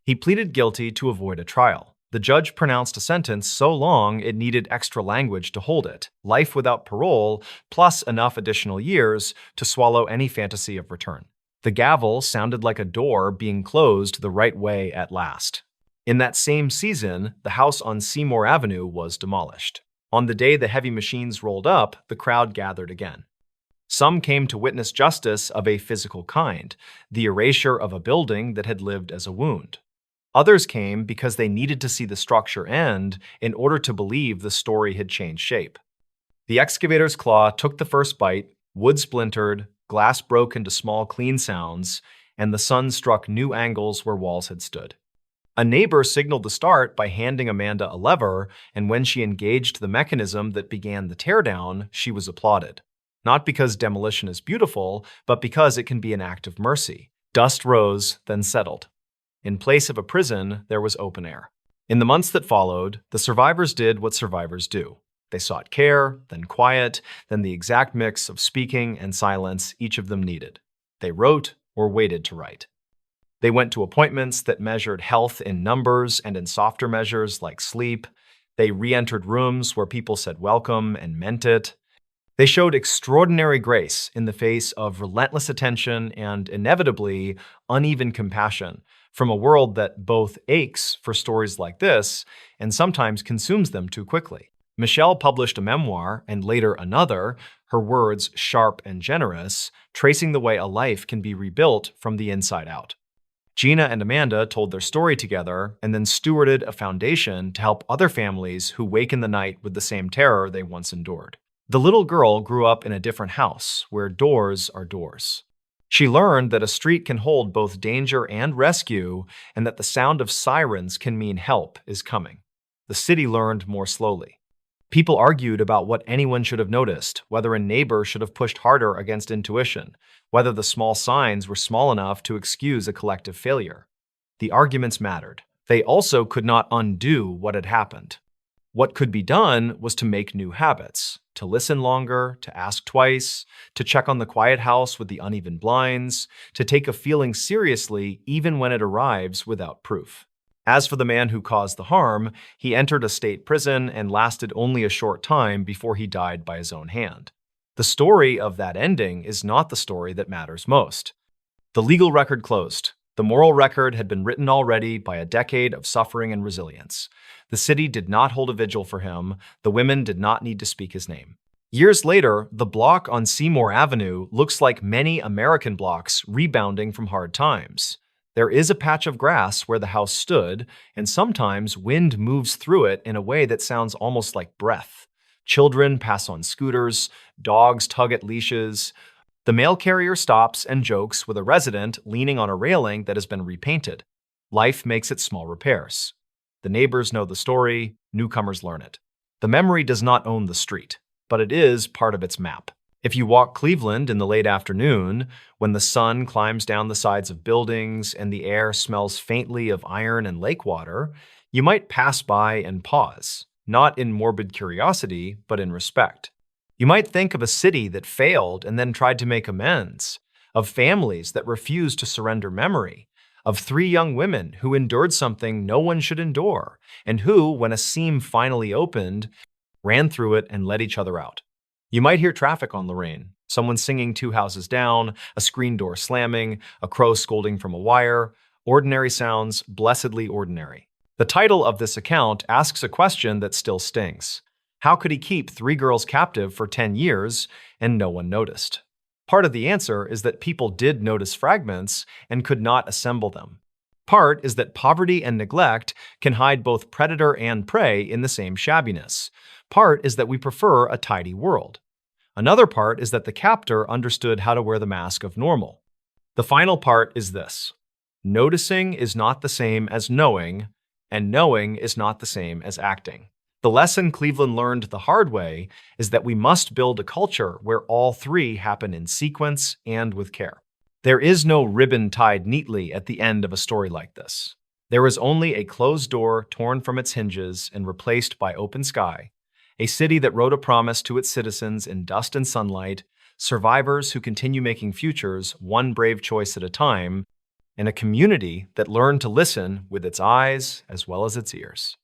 He pleaded guilty to avoid a trial. The judge pronounced a sentence so long it needed extra language to hold it, life without parole, plus enough additional years to swallow any fantasy of return. The gavel sounded like a door being closed the right way at last. In that same season, the house on Seymour Avenue was demolished. On the day the heavy machines rolled up, the crowd gathered again. Some came to witness justice of a physical kind, the erasure of a building that had lived as a wound. Others came because they needed to see the structure end in order to believe the story had changed shape. The excavator's claw took the first bite, wood splintered, glass broke into small clean sounds, and the sun struck new angles where walls had stood. A neighbor signaled the start by handing Amanda a lever, and when she engaged the mechanism that began the teardown, she was applauded. Not because demolition is beautiful, but because it can be an act of mercy. Dust rose, then settled. In place of a prison, there was open air. In the months that followed, the survivors did what survivors do. They sought care, then quiet, then the exact mix of speaking and silence each of them needed. They wrote or waited to write. They went to appointments that measured health in numbers and in softer measures like sleep. They re-entered rooms where people said welcome and meant it. They showed extraordinary grace in the face of relentless attention and, inevitably, uneven compassion from a world that both aches for stories like this and sometimes consumes them too quickly. Michelle published a memoir and later another, her words sharp and generous, tracing the way a life can be rebuilt from the inside out. Gina and Amanda told their story together and then stewarded a foundation to help other families who wake in the night with the same terror they once endured. The little girl grew up in a different house where doors are doors. She learned that a street can hold both danger and rescue, and that the sound of sirens can mean help is coming. The city learned more slowly. People argued about what anyone should have noticed, whether a neighbor should have pushed harder against intuition, whether the small signs were small enough to excuse a collective failure. The arguments mattered. They also could not undo what had happened. What could be done was to make new habits, to listen longer, to ask twice, to check on the quiet house with the uneven blinds, to take a feeling seriously even when it arrives without proof. As for the man who caused the harm, he entered a state prison and lasted only a short time before he died by his own hand. The story of that ending is not the story that matters most. The legal record closed. The moral record had been written already by a decade of suffering and resilience. The city did not hold a vigil for him. The women did not need to speak his name. Years later, the block on Seymour Avenue looks like many American blocks rebounding from hard times. There is a patch of grass where the house stood, and sometimes wind moves through it in a way that sounds almost like breath. Children pass on scooters, dogs tug at leashes. The mail carrier stops and jokes with a resident leaning on a railing that has been repainted. Life makes its small repairs. The neighbors know the story, newcomers learn it. The memory does not own the street, but it is part of its map. If you walk Cleveland in the late afternoon, when the sun climbs down the sides of buildings and the air smells faintly of iron and lake water, you might pass by and pause, not in morbid curiosity, but in respect. You might think of a city that failed and then tried to make amends, of families that refused to surrender memory, of three young women who endured something no one should endure, and who, when a seam finally opened, ran through it and let each other out. You might hear traffic on Lorraine, someone singing two houses down, a screen door slamming, a crow scolding from a wire. Ordinary sounds, blessedly ordinary. The title of this account asks a question that still stings. How could he keep three girls captive for 10 years and no one noticed? Part of the answer is that people did notice fragments and could not assemble them. Part is that poverty and neglect can hide both predator and prey in the same shabbiness. Part is that we prefer a tidy world. Another part is that the captor understood how to wear the mask of normal. The final part is this. Noticing is not the same as knowing, and knowing is not the same as acting. The lesson Cleveland learned the hard way is that we must build a culture where all three happen in sequence and with care. There is no ribbon tied neatly at the end of a story like this. There is only a closed door torn from its hinges and replaced by open sky, a city that wrote a promise to its citizens in dust and sunlight, survivors who continue making futures one brave choice at a time, and a community that learned to listen with its eyes as well as its ears.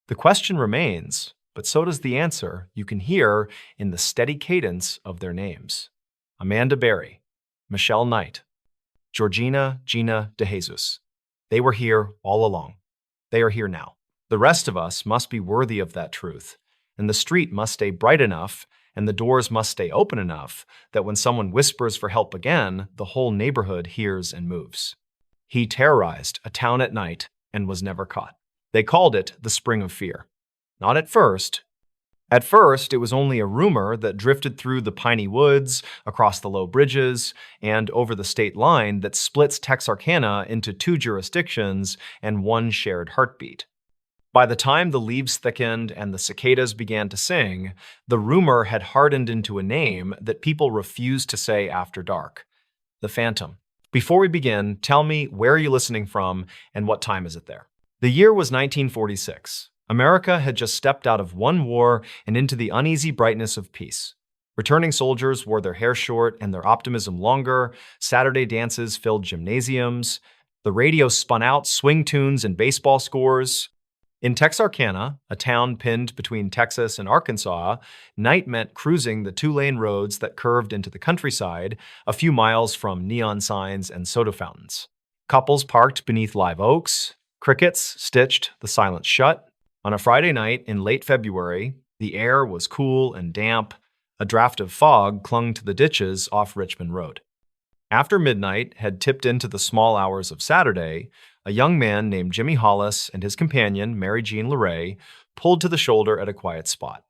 The question remains, but so does the answer you can hear in the steady cadence of their names. Amanda Berry, Michelle Knight, Georgina Gina DeJesus. They were here all along. They are here now. The rest of us must be worthy of that truth, and the street must stay bright enough and the doors must stay open enough that when someone whispers for help again, the whole neighborhood hears and moves. He terrorized a town at night and was never caught. They called it the Spring of Fear. Not at first. At first, it was only a rumor that drifted through the piney woods, across the low bridges, and over the state line that splits Texarkana into two jurisdictions and one shared heartbeat. By the time the leaves thickened and the cicadas began to sing, the rumor had hardened into a name that people refused to say after dark. The Phantom. Before we begin, tell me where are you listening from and what time is it there? The year was 1946. America had just stepped out of one war and into the uneasy brightness of peace. Returning soldiers wore their hair short and their optimism longer. Saturday dances filled gymnasiums. The radio spun out swing tunes and baseball scores. In Texarkana, a town pinned between Texas and Arkansas, night meant cruising the two-lane roads that curved into the countryside, a few miles from neon signs and soda fountains. Couples parked beneath live oaks. Crickets stitched the silence shut. On a Friday night in late February, the air was cool and damp. A draft of fog clung to the ditches off Richmond Road. After midnight had tipped into the small hours of Saturday, a young man named Jimmy Hollis and his companion, Mary Jean LeRae, pulled to the shoulder at a quiet spot.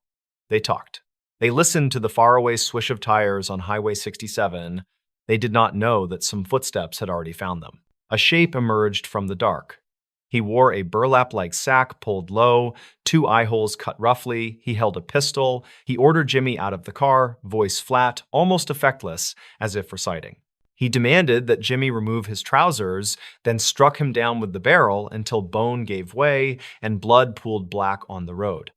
They talked. They listened to the faraway swish of tires on Highway 67. They did not know that some footsteps had already found them. A shape emerged from the dark. He wore a burlap-like sack pulled low, two eye holes cut roughly. He held a pistol. He ordered Jimmy out of the car, voice flat, almost effectless, as if reciting. He demanded that Jimmy remove his trousers, then struck him down with the barrel until bone gave way and blood pooled black on the road.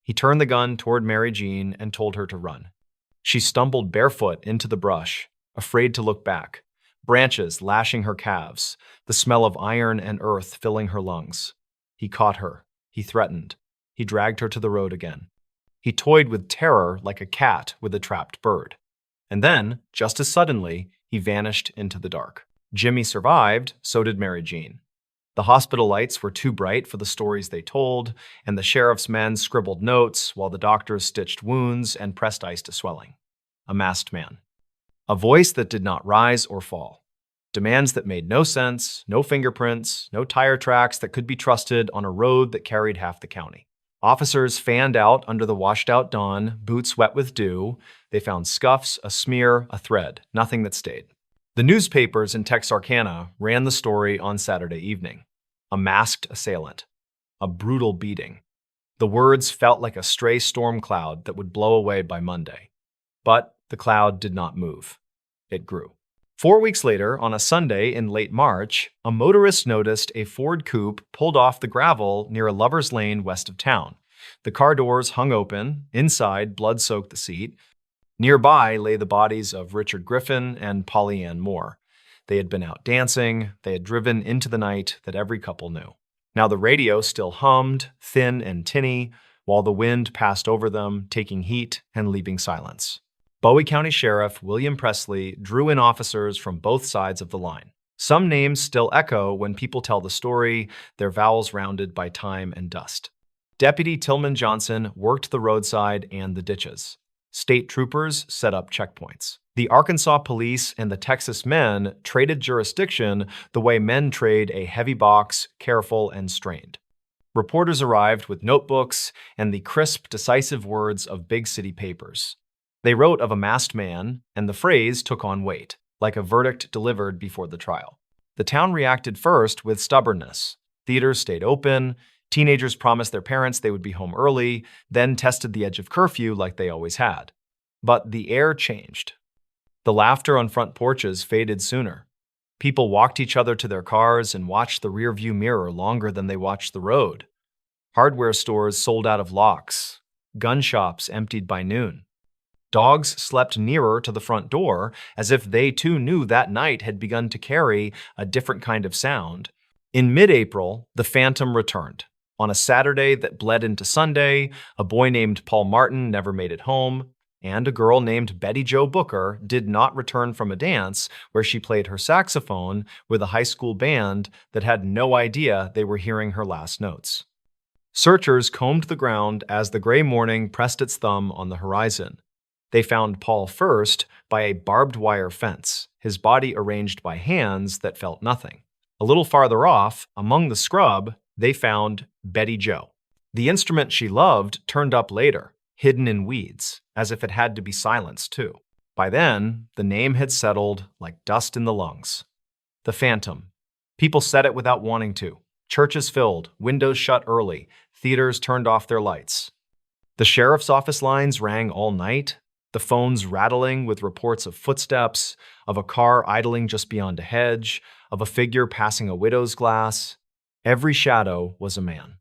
He turned the gun toward Mary Jean and told her to run. She stumbled barefoot into the brush, afraid to look back. Branches lashing her calves, the smell of iron and earth filling her lungs. He caught her. He threatened. He dragged her to the road again. He toyed with terror like a cat with a trapped bird. And then, just as suddenly, he vanished into the dark. Jimmy survived, so did Mary Jean. The hospital lights were too bright for the stories they told, and the sheriff's men scribbled notes while the doctors stitched wounds and pressed ice to swelling. A masked man. A voice that did not rise or fall. Demands that made no sense, no fingerprints, no tire tracks that could be trusted on a road that carried half the county. Officers fanned out under the washed-out dawn, boots wet with dew. They found scuffs, a smear, a thread, nothing that stayed. The newspapers in Texarkana ran the story on Saturday evening. A masked assailant. A brutal beating. The words felt like a stray storm cloud that would blow away by Monday. But the cloud did not move. It grew. 4 weeks later, on a Sunday in late March, a motorist noticed a Ford coupe pulled off the gravel near a lover's lane west of town. The car doors hung open. Inside, blood soaked the seat. Nearby lay the bodies of Richard Griffin and Polly Ann Moore. They had been out dancing. They had driven into the night that every couple knew. Now the radio still hummed, thin and tinny, while the wind passed over them, taking heat and leaving silence. Bowie County Sheriff William Presley drew in officers from both sides of the line. Some names still echo when people tell the story, their vowels rounded by time and dust. Deputy Tillman Johnson worked the roadside and the ditches. State troopers set up checkpoints. The Arkansas police and the Texas men traded jurisdiction the way men trade a heavy box, careful and strained. Reporters arrived with notebooks and the crisp, decisive words of big city papers. They wrote of a masked man, and the phrase took on weight, like a verdict delivered before the trial. The town reacted first with stubbornness. Theaters stayed open, teenagers promised their parents they would be home early, then tested the edge of curfew like they always had. But the air changed. The laughter on front porches faded sooner. People walked each other to their cars and watched the rearview mirror longer than they watched the road. Hardware stores sold out of locks. Gun shops emptied by noon. Dogs slept nearer to the front door, as if they too knew that night had begun to carry a different kind of sound. In mid-April, the phantom returned. On a Saturday that bled into Sunday, a boy named Paul Martin never made it home, and a girl named Betty Jo Booker did not return from a dance where she played her saxophone with a high school band that had no idea they were hearing her last notes. Searchers combed the ground as the gray morning pressed its thumb on the horizon. They found Paul first by a barbed wire fence, his body arranged by hands that felt nothing. A little farther off, among the scrub, they found Betty Jo. The instrument she loved turned up later, hidden in weeds, as if it had to be silenced too. By then, the name had settled like dust in the lungs. The Phantom. People said it without wanting to. Churches filled, windows shut early, theaters turned off their lights. The sheriff's office lines rang all night, the phones rattling with reports of footsteps, of a car idling just beyond a hedge, of a figure passing a widow's glass. Every shadow was a man.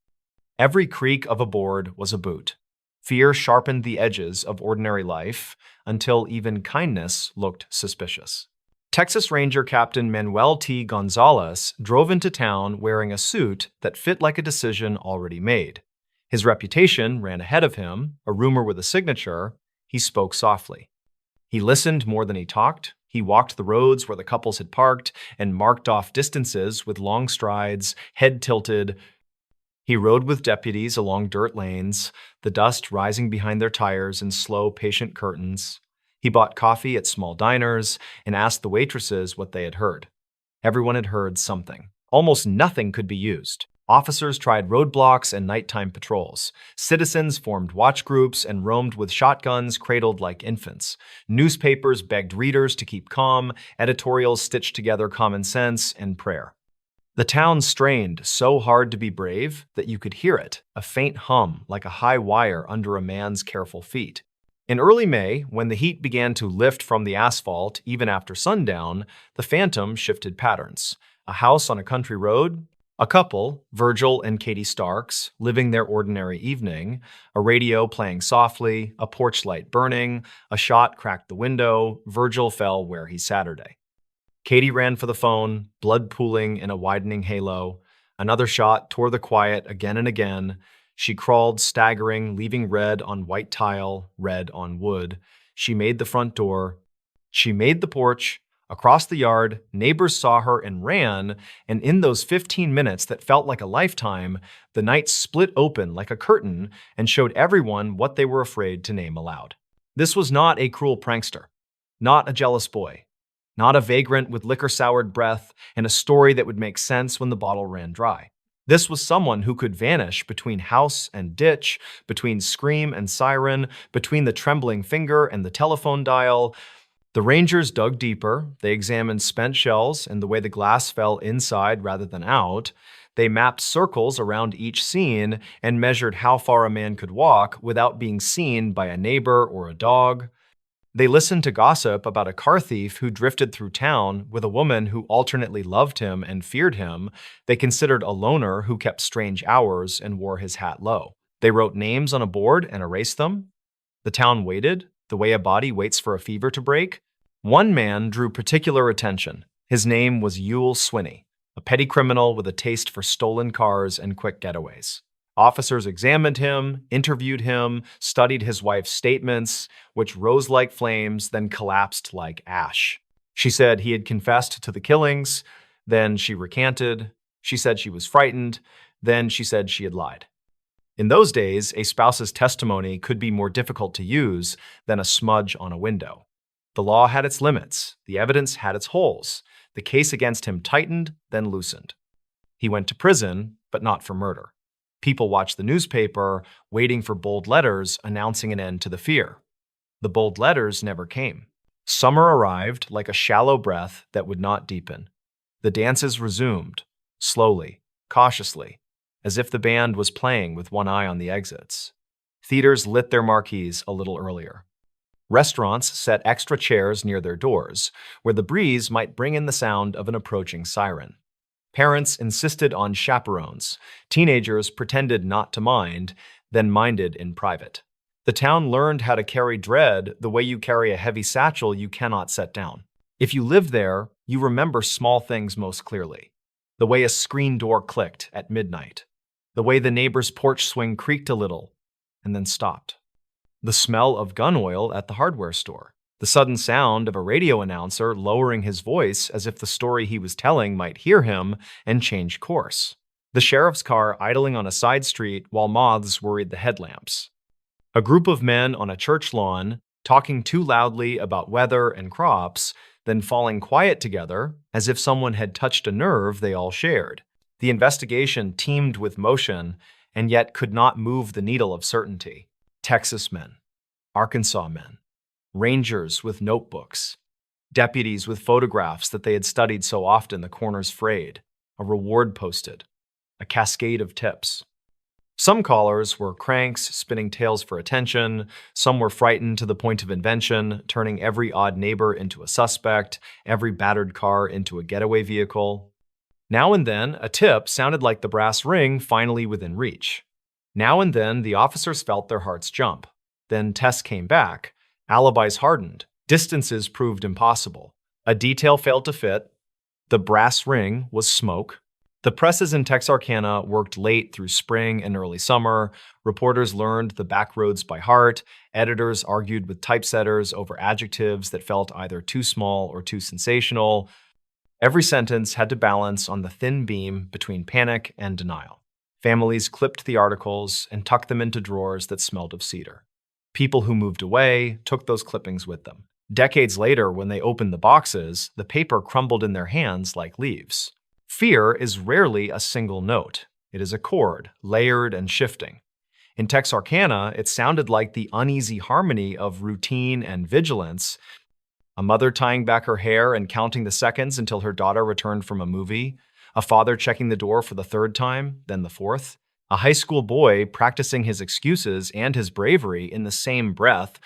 Every creak of a board was a boot. Fear sharpened the edges of ordinary life until even kindness looked suspicious. Texas Ranger Captain Manuel T. Gonzalez drove into town wearing a suit that fit like a decision already made. His reputation ran ahead of him, a rumor with a signature. He spoke softly. He listened more than he talked. He walked the roads where the couples had parked and marked off distances with long strides, head tilted. He rode with deputies along dirt lanes, the dust rising behind their tires in slow, patient curtains. He bought coffee at small diners and asked the waitresses what they had heard. Everyone had heard something. Almost nothing could be used. Officers tried roadblocks and nighttime patrols. Citizens formed watch groups and roamed with shotguns cradled like infants. Newspapers begged readers to keep calm. Editorials stitched together common sense and prayer. The town strained so hard to be brave that you could hear it, a faint hum like a high wire under a man's careful feet. In early May, when the heat began to lift from the asphalt even after sundown, the Phantom shifted patterns. A house on a country road, a couple, Virgil and Katie Starks, living their ordinary evening, a radio playing softly, a porch light burning, a shot cracked the window, Virgil fell where he Saturday. Katie ran for the phone, blood pooling in a widening halo. Another shot tore the quiet again and again. She crawled, staggering, leaving red on white tile, red on wood. She made the front door. She made the porch. Across the yard, neighbors saw her and ran, and in those 15 minutes that felt like a lifetime, the night split open like a curtain and showed everyone what they were afraid to name aloud. This was not a cruel prankster, not a jealous boy, not a vagrant with liquor-soured breath and a story that would make sense when the bottle ran dry. This was someone who could vanish between house and ditch, between scream and siren, between the trembling finger and the telephone dial. The Rangers dug deeper. They examined spent shells and the way the glass fell inside rather than out. They mapped circles around each scene and measured how far a man could walk without being seen by a neighbor or a dog. They listened to gossip about a car thief who drifted through town with a woman who alternately loved him and feared him. They considered a loner who kept strange hours and wore his hat low. They wrote names on a board and erased them. The town waited, the way a body waits for a fever to break. One man drew particular attention. His name was Yule Swinney, a petty criminal with a taste for stolen cars and quick getaways. Officers examined him, interviewed him, studied his wife's statements, which rose like flames, then collapsed like ash. She said he had confessed to the killings, then she recanted. She said she was frightened, then she said she had lied. In those days, a spouse's testimony could be more difficult to use than a smudge on a window. The law had its limits, the evidence had its holes. The case against him tightened, then loosened. He went to prison, but not for murder. People watched the newspaper, waiting for bold letters announcing an end to the fear. The bold letters never came. Summer arrived like a shallow breath that would not deepen. The dances resumed, slowly, cautiously, as if the band was playing with one eye on the exits. Theaters lit their marquees a little earlier. Restaurants set extra chairs near their doors, where the breeze might bring in the sound of an approaching siren. Parents insisted on chaperones. Teenagers pretended not to mind, then minded in private. The town learned how to carry dread the way you carry a heavy satchel you cannot set down. If you lived there, you remember small things most clearly. The way a screen door clicked at midnight. The way the neighbor's porch swing creaked a little and then stopped. The smell of gun oil at the hardware store. The sudden sound of a radio announcer lowering his voice as if the story he was telling might hear him and change course. The sheriff's car idling on a side street while moths worried the headlamps. A group of men on a church lawn talking too loudly about weather and crops, then falling quiet together as if someone had touched a nerve they all shared. The investigation teemed with motion and yet could not move the needle of certainty. Texas men, Arkansas men, Rangers with notebooks, deputies with photographs that they had studied so often the corners frayed, a reward posted, a cascade of tips. Some callers were cranks spinning tales for attention, some were frightened to the point of invention, turning every odd neighbor into a suspect, every battered car into a getaway vehicle. Now and then, a tip sounded like the brass ring finally within reach. Now and then, the officers felt their hearts jump. Then tests came back. Alibis hardened. Distances proved impossible. A detail failed to fit. The brass ring was smoke. The presses in Texarkana worked late through spring and early summer. Reporters learned the back roads by heart. Editors argued with typesetters over adjectives that felt either too small or too sensational. Every sentence had to balance on the thin beam between panic and denial. Families clipped the articles and tucked them into drawers that smelled of cedar. People who moved away took those clippings with them. Decades later, when they opened the boxes, the paper crumbled in their hands like leaves. Fear is rarely a single note. It is a chord, layered and shifting. In Texarkana, it sounded like the uneasy harmony of routine and vigilance. A mother tying back her hair and counting the seconds until her daughter returned from a movie. A father checking the door for the third time, then the fourth. A high school boy practicing his excuses and his bravery in the same breath.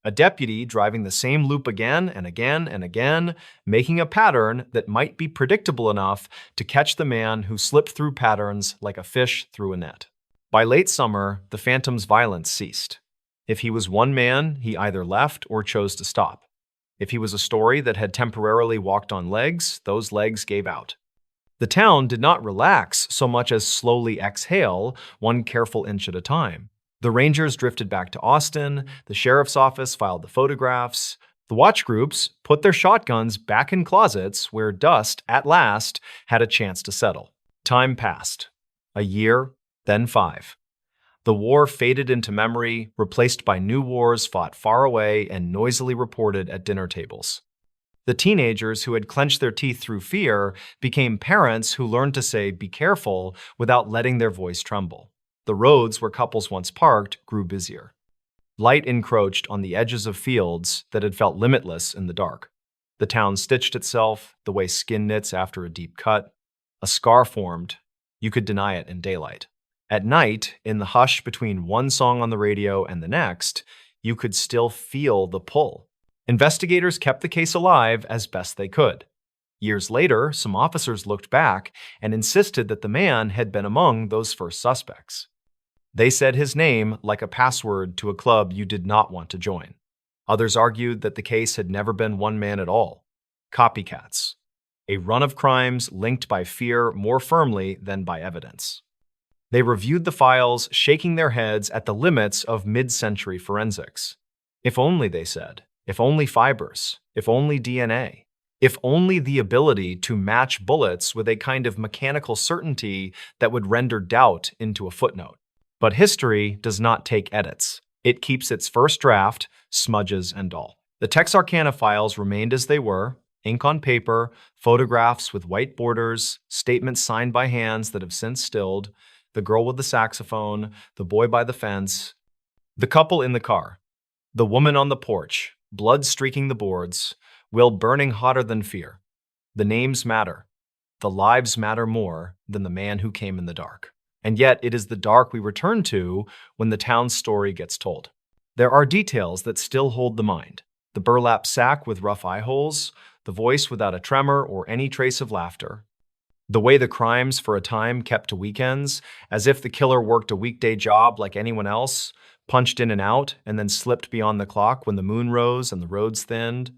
A deputy driving the same loop again and again and again, making a pattern that might be predictable enough to catch the man who slipped through patterns like a fish through a net. By late summer, the phantom's violence ceased. If he was one man, he either left or chose to stop. If he was a story that had temporarily walked on legs, those legs gave out. The town did not relax so much as slowly exhale, one careful inch at a time. The Rangers drifted back to Austin, the sheriff's office filed the photographs, the The watch groups put their shotguns back in closets where dust, at last, had a chance to settle. Time passed. A year, then 5. The war faded into memory, replaced by new wars fought far away and noisily reported at dinner tables. The teenagers who had clenched their teeth through fear became parents who learned to say, "Be careful," without letting their voice tremble. The roads where couples once parked grew busier. Light encroached on the edges of fields that had felt limitless in the dark. The town stitched itself, the way skin knits after a deep cut. A scar formed. You could deny it in daylight. At night, in the hush between one song on the radio and the next, you could still feel the pull. Investigators kept the case alive as best they could. Years later, some officers looked back and insisted that the man had been among those first suspects. They said his name like a password to a club you did not want to join. Others argued that the case had never been one man at all. Copycats. A run of crimes linked by fear more firmly than by evidence. They reviewed the files, shaking their heads at the limits of mid-century forensics. If only, they said. If only fibers. If only DNA. If only the ability to match bullets with a kind of mechanical certainty that would render doubt into a footnote. But history does not take edits. It keeps its first draft, smudges and all. The Texarkana files remained as they were, ink on paper, photographs with white borders, statements signed by hands that have since stilled, the girl with the saxophone, the boy by the fence, the couple in the car, the woman on the porch, blood streaking the boards, will burning hotter than fear. The names matter. The lives matter more than the man who came in the dark. And yet it is the dark we return to when the town's story gets told. There are details that still hold the mind. The burlap sack with rough eye holes, the voice without a tremor or any trace of laughter. The way the crimes for a time kept to weekends, as if the killer worked a weekday job like anyone else, punched in and out, and then slipped beyond the clock when the moon rose and the roads thinned.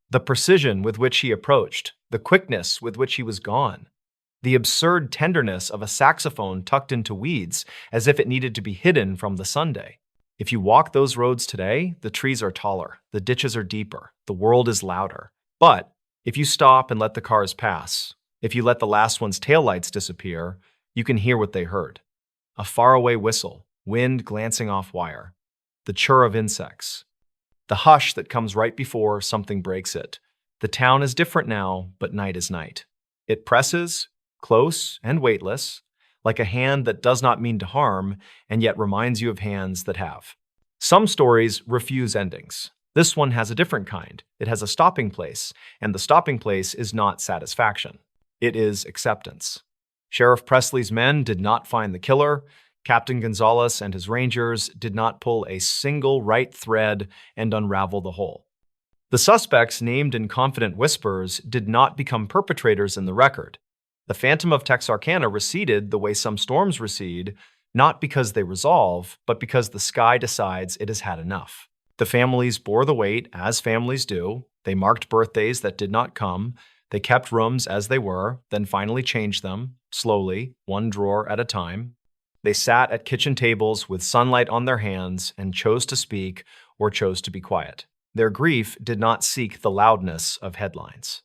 The precision with which he approached, the quickness with which he was gone. The absurd tenderness of a saxophone tucked into weeds as if it needed to be hidden from the Sunday. If you walk those roads today, the trees are taller, the ditches are deeper, the world is louder. But if you stop and let the cars pass, if you let the last one's taillights disappear, you can hear what they heard. A faraway whistle, wind glancing off wire, the chirr of insects, the hush that comes right before something breaks it. The town is different now, but night is night. It presses, close and weightless, like a hand that does not mean to harm and yet reminds you of hands that have. Some stories refuse endings. This one has a different kind. It has a stopping place, and the stopping place is not satisfaction. It is acceptance. Sheriff Presley's men did not find the killer. Captain Gonzalez and his rangers did not pull a single right thread and unravel the whole. The suspects named in confident whispers did not become perpetrators in the record. The phantom of Texarkana receded the way some storms recede, not because they resolve, but because the sky decides it has had enough. The families bore the weight, as families do. They marked birthdays that did not come. They kept rooms as they were, then finally changed them, slowly, one drawer at a time. They sat at kitchen tables with sunlight on their hands and chose to speak or chose to be quiet. Their grief did not seek the loudness of headlines.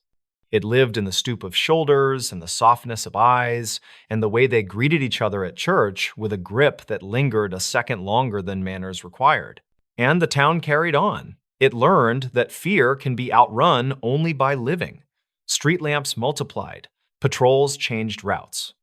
It lived in the stoop of shoulders and the softness of eyes and the way they greeted each other at church with a grip that lingered a second longer than manners required. And the town carried on. It learned that fear can be outrun only by living. Street lamps multiplied. Patrols changed routes.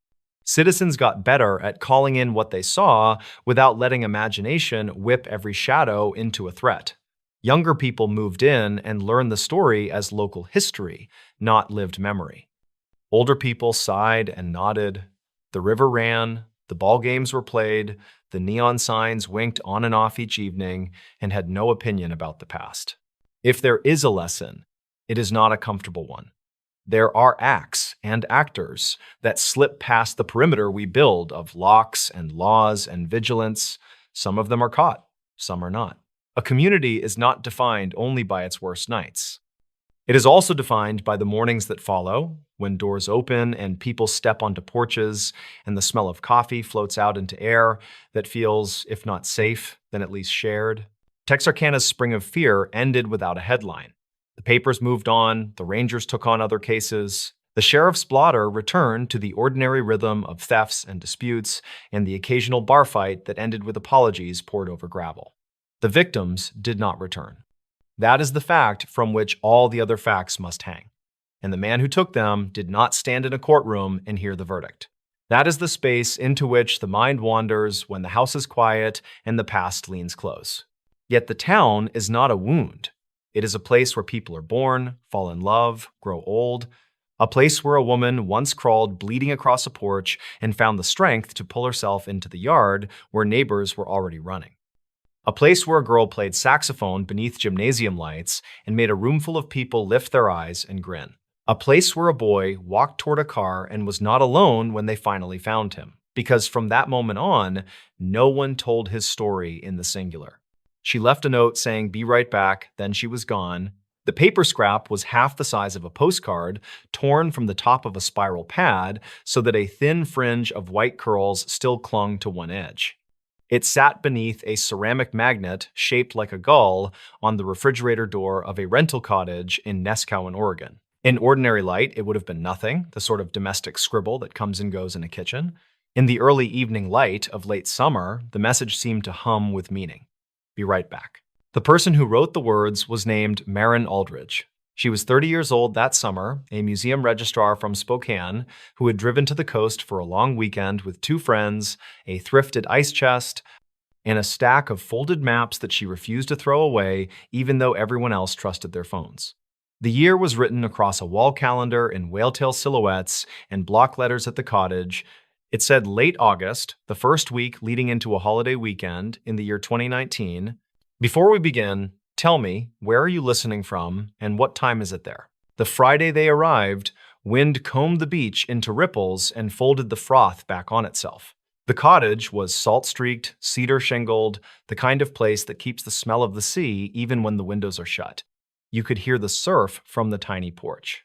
Citizens got better at calling in what they saw without letting imagination whip every shadow into a threat. Younger people moved in and learned the story as local history, not lived memory. Older people sighed and nodded. The river ran, the ball games were played, the neon signs winked on and off each evening, and had no opinion about the past. If there is a lesson, it is not a comfortable one. There are acts and actors that slip past the perimeter we build of locks and laws and vigilance. Some of them are caught, some are not. A community is not defined only by its worst nights. It is also defined by the mornings that follow, when doors open and people step onto porches and the smell of coffee floats out into air that feels, if not safe, then at least shared. Texarkana's spring of fear ended without a headline. The papers moved on, the rangers took on other cases. The sheriff's blotter returned to the ordinary rhythm of thefts and disputes and the occasional bar fight that ended with apologies poured over gravel. The victims did not return. That is the fact from which all the other facts must hang. And the man who took them did not stand in a courtroom and hear the verdict. That is the space into which the mind wanders when the house is quiet and the past leans close. Yet the town is not a wound. It is a place where people are born, fall in love, grow old. A place where a woman once crawled bleeding across a porch and found the strength to pull herself into the yard where neighbors were already running. A place where a girl played saxophone beneath gymnasium lights and made a roomful of people lift their eyes and grin. A place where a boy walked toward a car and was not alone when they finally found him, because from that moment on, no one told his story in the singular. She left a note saying, "Be right back," then she was gone. The paper scrap was half the size of a postcard, torn from the top of a spiral pad so that a thin fringe of white curls still clung to one edge. It sat beneath a ceramic magnet shaped like a gull on the refrigerator door of a rental cottage in Neskow, Oregon. In ordinary light, it would have been nothing, the sort of domestic scribble that comes and goes in a kitchen. In the early evening light of late summer, the message seemed to hum with meaning. Be right back. The person who wrote the words was named Maren Aldridge. She was 30 years old that summer, a museum registrar from Spokane who had driven to the coast for a long weekend with 2 friends, a thrifted ice chest, and a stack of folded maps that she refused to throw away even though everyone else trusted their phones. The year was written across a wall calendar in whaletail silhouettes and block letters at the cottage. It said late August, the first week leading into a holiday weekend in the year 2019. Before we begin, tell me, where are you listening from and what time is it there? The Friday they arrived, wind combed the beach into ripples and folded the froth back on itself. The cottage was salt-streaked, cedar-shingled, the kind of place that keeps the smell of the sea even when the windows are shut. You could hear the surf from the tiny porch.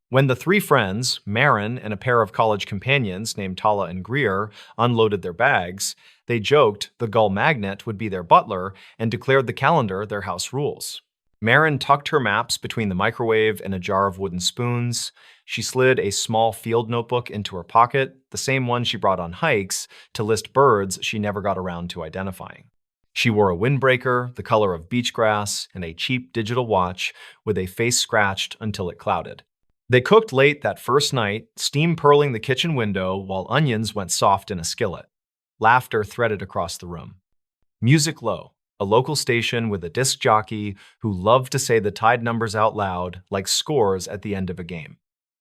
When the 3 friends, Maren and a pair of college companions named Tala and Greer, unloaded their bags, they joked the gull magnet would be their butler and declared the calendar their house rules. Maren tucked her maps between the microwave and a jar of wooden spoons. She slid a small field notebook into her pocket, the same one she brought on hikes, to list birds she never got around to identifying. She wore a windbreaker, the color of beach grass, and a cheap digital watch with a face scratched until it clouded. They cooked late that first night, steam purling the kitchen window while onions went soft in a skillet. Laughter threaded across the room. Music low, a local station with a disc jockey who loved to say the tide numbers out loud like scores at the end of a game.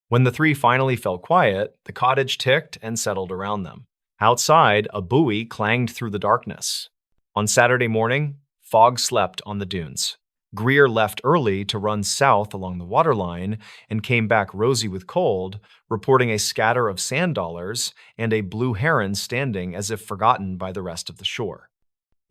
When the 3 finally fell quiet, the cottage ticked and settled around them. Outside, a buoy clanged through the darkness. On Saturday morning, fog slept on the dunes. Greer left early to run south along the waterline and came back rosy with cold, reporting a scatter of sand dollars and a blue heron standing as if forgotten by the rest of the shore.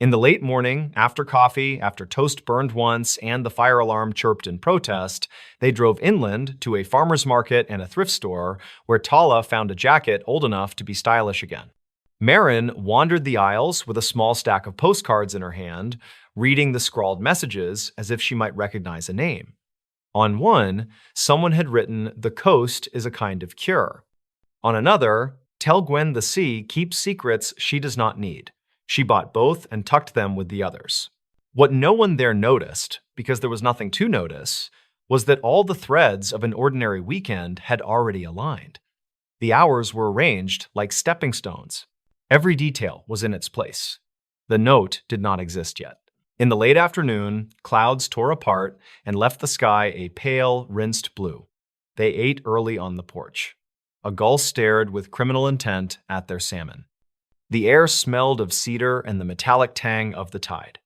In the late morning, after coffee, after toast burned once and the fire alarm chirped in protest, they drove inland to a farmer's market and a thrift store where Tala found a jacket old enough to be stylish again. Maren wandered the aisles with a small stack of postcards in her hand, reading the scrawled messages as if she might recognize a name. On one, someone had written, "The coast is a kind of cure." On another, "Tell Gwen the sea keeps secrets she does not need." She bought both and tucked them with the others. What no one there noticed, because there was nothing to notice, was that all the threads of an ordinary weekend had already aligned. The hours were arranged like stepping stones. Every detail was in its place. The note did not exist yet. In the late afternoon, clouds tore apart and left the sky a pale, rinsed blue. They ate early on the porch. A gull stared with criminal intent at their salmon. The air smelled of cedar and the metallic tang of the tide.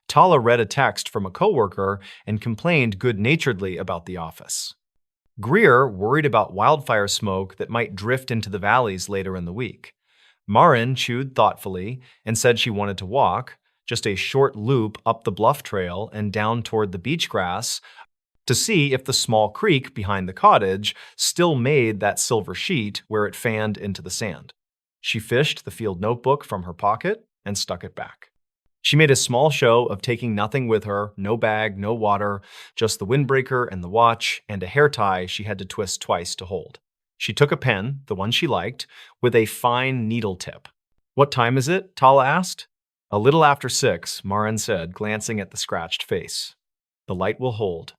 Tala read a text from a coworker and complained good-naturedly about the office. Greer worried about wildfire smoke that might drift into the valleys later in the week. Maren chewed thoughtfully and said she wanted to walk, just a short loop up the bluff trail and down toward the beach grass, to see if the small creek behind the cottage still made that silver sheet where it fanned into the sand. She fished the field notebook from her pocket and stuck it back. She made a small show of taking nothing with her, no bag, no water, just the windbreaker and the watch, and a hair tie she had to twist twice to hold. She took a pen, the one she liked, with a fine needle tip. "What time is it?" Tala asked. "A little after 6, Marin said, glancing at the scratched face. "The light will hold.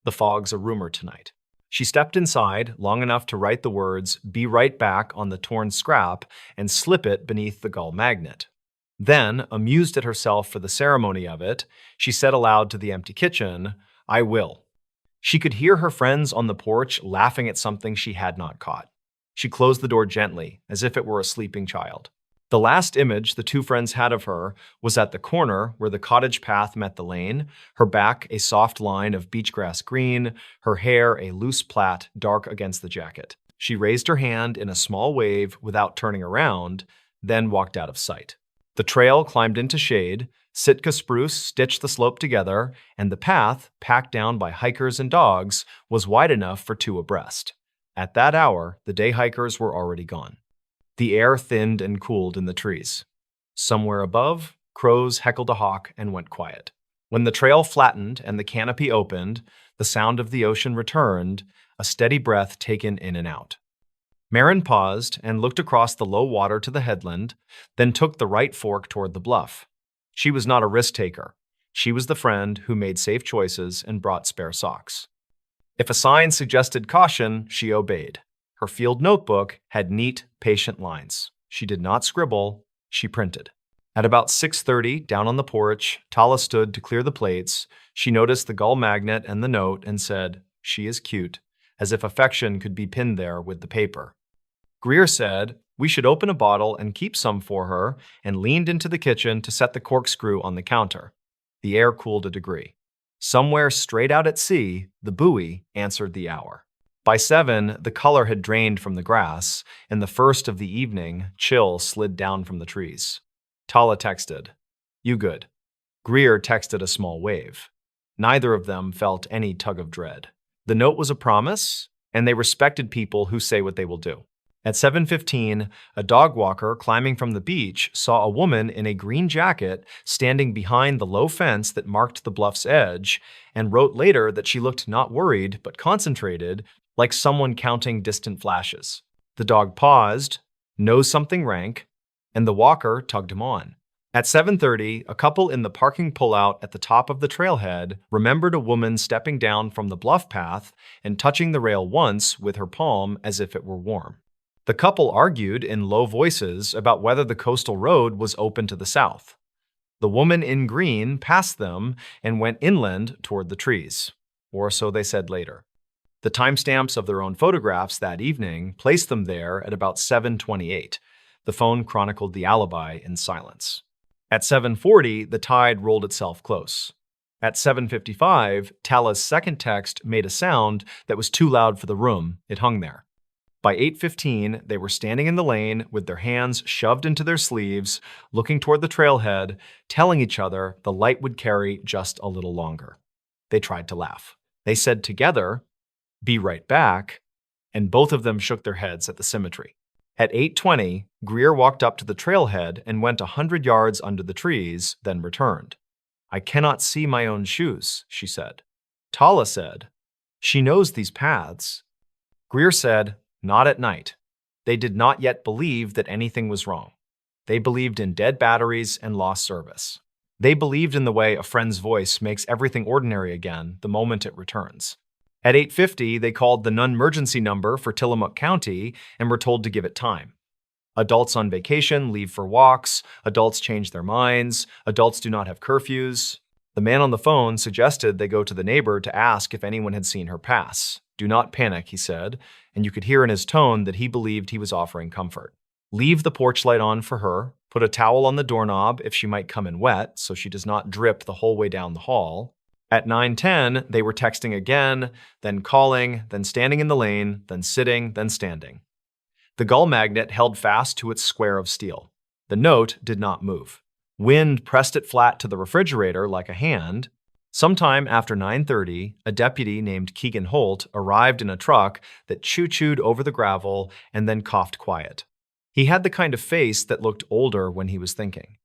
The fog's a rumor tonight." She stepped inside long enough to write the words, "Be right back," on the torn scrap and slip it beneath the gull magnet. Then, amused at herself for the ceremony of it, she said aloud to the empty kitchen, "I will." She could hear her friends on the porch laughing at something she had not caught. She closed the door gently, as if it were a sleeping child. The last image the two friends had of her was at the corner where the cottage path met the lane, her back a soft line of beachgrass green, her hair a loose plait dark against the jacket. She raised her hand in a small wave without turning around, then walked out of sight. The trail climbed into shade, Sitka spruce stitched the slope together, and the path, packed down by hikers and dogs, was wide enough for two abreast. At that hour, the day hikers were already gone. The air thinned and cooled in the trees. Somewhere above, crows heckled a hawk and went quiet. When the trail flattened and the canopy opened, the sound of the ocean returned, a steady breath taken in and out. Marin paused and looked across the low water to the headland, then took the right fork toward the bluff. She was not a risk-taker. She was the friend who made safe choices and brought spare socks. If a sign suggested caution, she obeyed. Her field notebook had neat, patient lines. She did not scribble, she printed. At about 6:30, down on the porch, Tala stood to clear the plates. She noticed the gull magnet and the note and said, "She is cute," as if affection could be pinned there with the paper. Greer said, "We should open a bottle and keep some for her," and leaned into the kitchen to set the corkscrew on the counter. The air cooled a degree. Somewhere straight out at sea, the buoy answered the hour. By 7, the color had drained from the grass, and the first of the evening chill slid down from the trees. Tala texted, "You good?" Greer texted a small wave. Neither of them felt any tug of dread. The note was a promise, and they respected people who say what they will do. At 7:15, a dog walker climbing from the beach saw a woman in a green jacket standing behind the low fence that marked the bluff's edge, and wrote later that she looked not worried but concentrated, like someone counting distant flashes. The dog paused, nosed something rank, and the walker tugged him on. At 7:30, a couple in the parking pullout at the top of the trailhead remembered a woman stepping down from the bluff path and touching the rail once with her palm as if it were warm. The couple argued in low voices about whether the coastal road was open to the south. The woman in green passed them and went inland toward the trees, or so they said later. The timestamps of their own photographs that evening placed them there at about 7:28. The phone chronicled the alibi in silence. At 7:40, the tide rolled itself close. At 7:55, Tala's second text made a sound that was too loud for the room. It hung there. By 8:15, they were standing in the lane with their hands shoved into their sleeves, looking toward the trailhead, telling each other the light would carry just a little longer. They tried to laugh. They said together, "Be right back," and both of them shook their heads at the symmetry. At 8:20, Greer walked up to the trailhead and went 100 yards under the trees, then returned. "I cannot see my own shoes," she said. Tala said, "She knows these paths." Greer said, "Not at night." They did not yet believe that anything was wrong. They believed in dead batteries and lost service. They believed in the way a friend's voice makes everything ordinary again the moment it returns. At 8:50, they called the non-emergency number for Tillamook County and were told to give it time. Adults on vacation leave for walks, adults change their minds, adults do not have curfews. The man on the phone suggested they go to the neighbor to ask if anyone had seen her pass. "Do not panic," he said, and you could hear in his tone that he believed he was offering comfort. Leave the porch light on for her, put a towel on the doorknob if she might come in wet so she does not drip the whole way down the hall. At 9:10, they were texting again, then calling, then standing in the lane, then sitting, then standing. The gull magnet held fast to its square of steel. The note did not move. Wind pressed it flat to the refrigerator like a hand. Sometime after 9:30, a deputy named Keegan Holt arrived in a truck that choo-chooed over the gravel and then coughed quiet. He had the kind of face that looked older when he was thinking.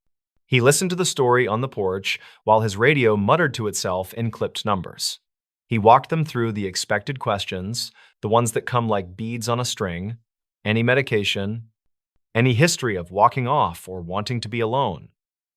He listened to the story on the porch while his radio muttered to itself in clipped numbers. He walked them through the expected questions, the ones that come like beads on a string: any medication, any history of walking off or wanting to be alone,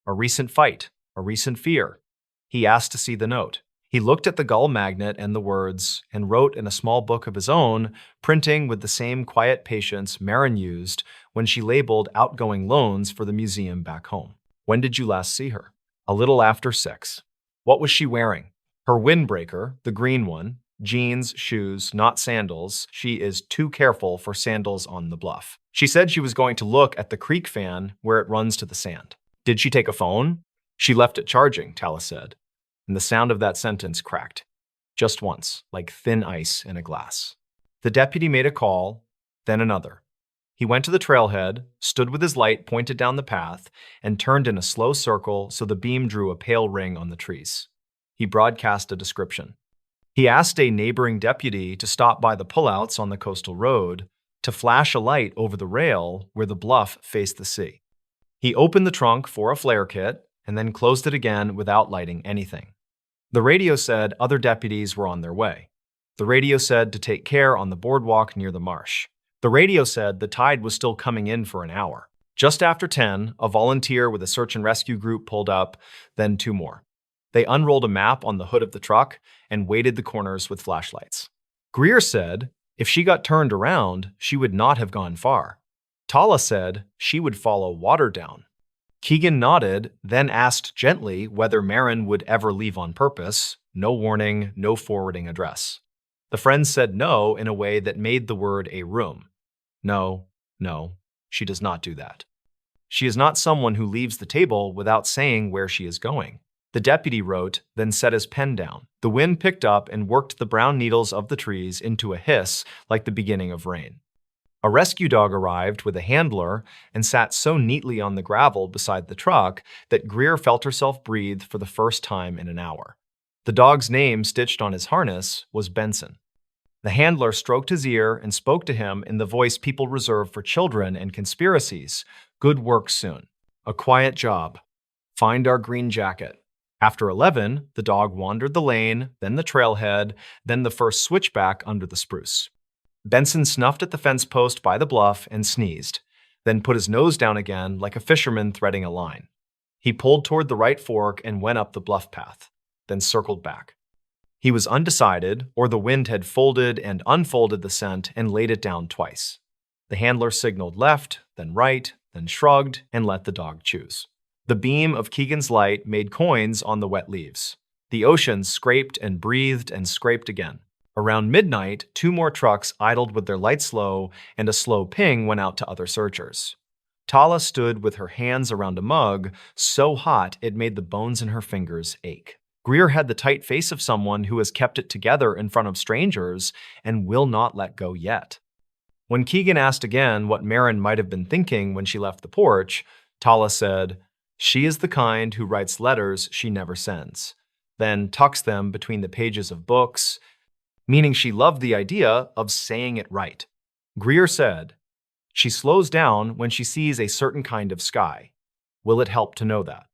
a recent fight, a recent fear. He asked to see the note. He looked at the gull magnet and the words and wrote in a small book of his own, printing with the same quiet patience Marin used when she labeled outgoing loans for the museum back home. When did you last see her? A little after 6. What was she wearing? Her windbreaker, the green one, jeans, shoes, not sandals. She is too careful for sandals on the bluff. She said she was going to look at the creek fan where it runs to the sand. Did she take a phone? She left it charging, Tallis said, and the sound of that sentence cracked. Just once, like thin ice in a glass. The deputy made a call, then another. He went to the trailhead, stood with his light pointed down the path, and turned in a slow circle so the beam drew a pale ring on the trees. He broadcast a description. He asked a neighboring deputy to stop by the pullouts on the coastal road to flash a light over the rail where the bluff faced the sea. He opened the trunk for a flare kit and then closed it again without lighting anything. The radio said other deputies were on their way. The radio said to take care on the boardwalk near the marsh. The radio said the tide was still coming in for an hour. Just after 10, a volunteer with a search and rescue group pulled up, then 2 more. They unrolled a map on the hood of the truck and weighted the corners with flashlights. Greer said if she got turned around, she would not have gone far. Tala said she would follow water down. Keegan nodded, then asked gently whether Marin would ever leave on purpose. No warning, no forwarding address. The friends said no in a way that made the word a room. No, she does not do that. She is not someone who leaves the table without saying where she is going. The deputy wrote, then set his pen down. The wind picked up and worked the brown needles of the trees into a hiss like the beginning of rain. A rescue dog arrived with a handler and sat so neatly on the gravel beside the truck that Greer felt herself breathe for the first time in an hour. The dog's name stitched on his harness was Benson. The handler stroked his ear and spoke to him in the voice people reserve for children and conspiracies. Good work soon. A quiet job. Find our green jacket. After 11, the dog wandered the lane, then the trailhead, then the first switchback under the spruce. Benson snuffed at the fence post by the bluff and sneezed, then put his nose down again like a fisherman threading a line. He pulled toward the right fork and went up the bluff path, then circled back. He was undecided, or the wind had folded and unfolded the scent and laid it down twice. The handler signaled left, then right, then shrugged and let the dog choose. The beam of Keegan's light made coins on the wet leaves. The ocean scraped and breathed and scraped again. Around midnight, 2 more trucks idled with their lights low, and a slow ping went out to other searchers. Tala stood with her hands around a mug, so hot it made the bones in her fingers ache. Greer had the tight face of someone who has kept it together in front of strangers and will not let go yet. When Keegan asked again what Marin might have been thinking when she left the porch, Tala said, "She is the kind who writes letters she never sends, then tucks them between the pages of books," meaning she loved the idea of saying it right. Greer said, "She slows down when she sees a certain kind of sky. Will it help to know that?"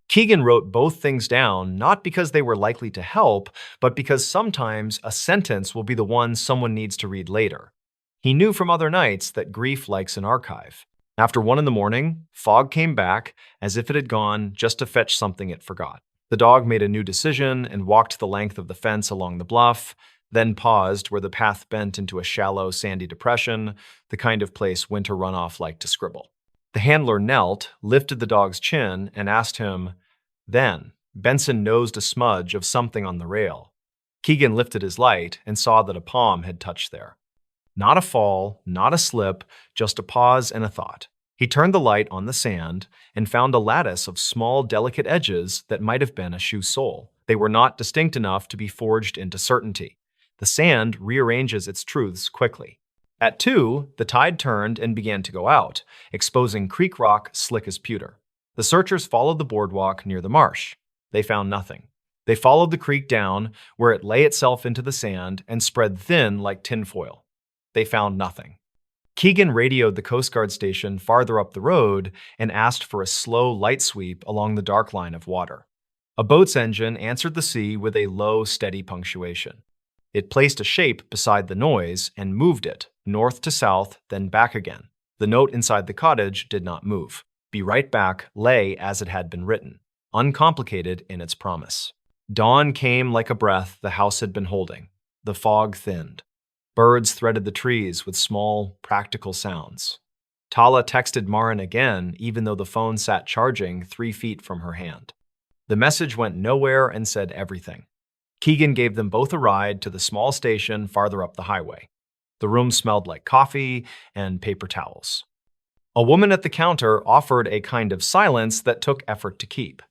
Keegan wrote both things down not because they were likely to help, but because sometimes a sentence will be the one someone needs to read later. He knew from other nights that grief likes an archive. After 1 in the morning, fog came back as if it had gone just to fetch something it forgot. The dog made a new decision and walked the length of the fence along the bluff, then paused where the path bent into a shallow, sandy depression, the kind of place winter runoff liked to scribble. The handler knelt, lifted the dog's chin, and asked him. Then, Benson nosed a smudge of something on the rail. Keegan lifted his light and saw that a palm had touched there. Not a fall, not a slip, just a pause and a thought. He turned the light on the sand and found a lattice of small, delicate edges that might have been a shoe sole. They were not distinct enough to be forged into certainty. The sand rearranges its truths quickly. At 2, the tide turned and began to go out, exposing creek rock slick as pewter. The searchers followed the boardwalk near the marsh. They found nothing. They followed the creek down, where it lay itself into the sand and spread thin like tinfoil. They found nothing. Keegan radioed the Coast Guard station farther up the road and asked for a slow light sweep along the dark line of water. A boat's engine answered the sea with a low, steady punctuation. It placed a shape beside the noise and moved it, north to south, then back again. The note inside the cottage did not move. "Be right back" lay as it had been written, uncomplicated in its promise. Dawn came like a breath the house had been holding. The fog thinned. Birds threaded the trees with small, practical sounds. Tala texted Marin again, even though the phone sat charging 3 feet from her hand. The message went nowhere and said everything. Keegan gave them both a ride to the small station farther up the highway. The room smelled like coffee and paper towels. A woman at the counter offered a kind of silence that took effort to keep.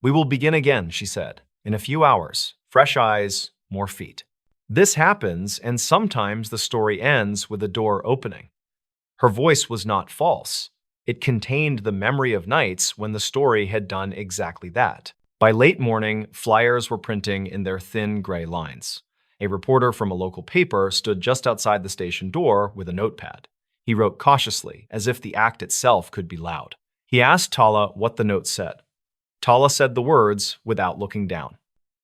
"We will begin again," she said. "In a few hours. Fresh eyes, more feet." This happens, and sometimes the story ends with a door opening. Her voice was not false. It contained the memory of nights when the story had done exactly that. By late morning, flyers were printing in their thin gray lines. A reporter from a local paper stood just outside the station door with a notepad. He wrote cautiously, as if the act itself could be loud. He asked Tala what the note said. Tala said the words without looking down.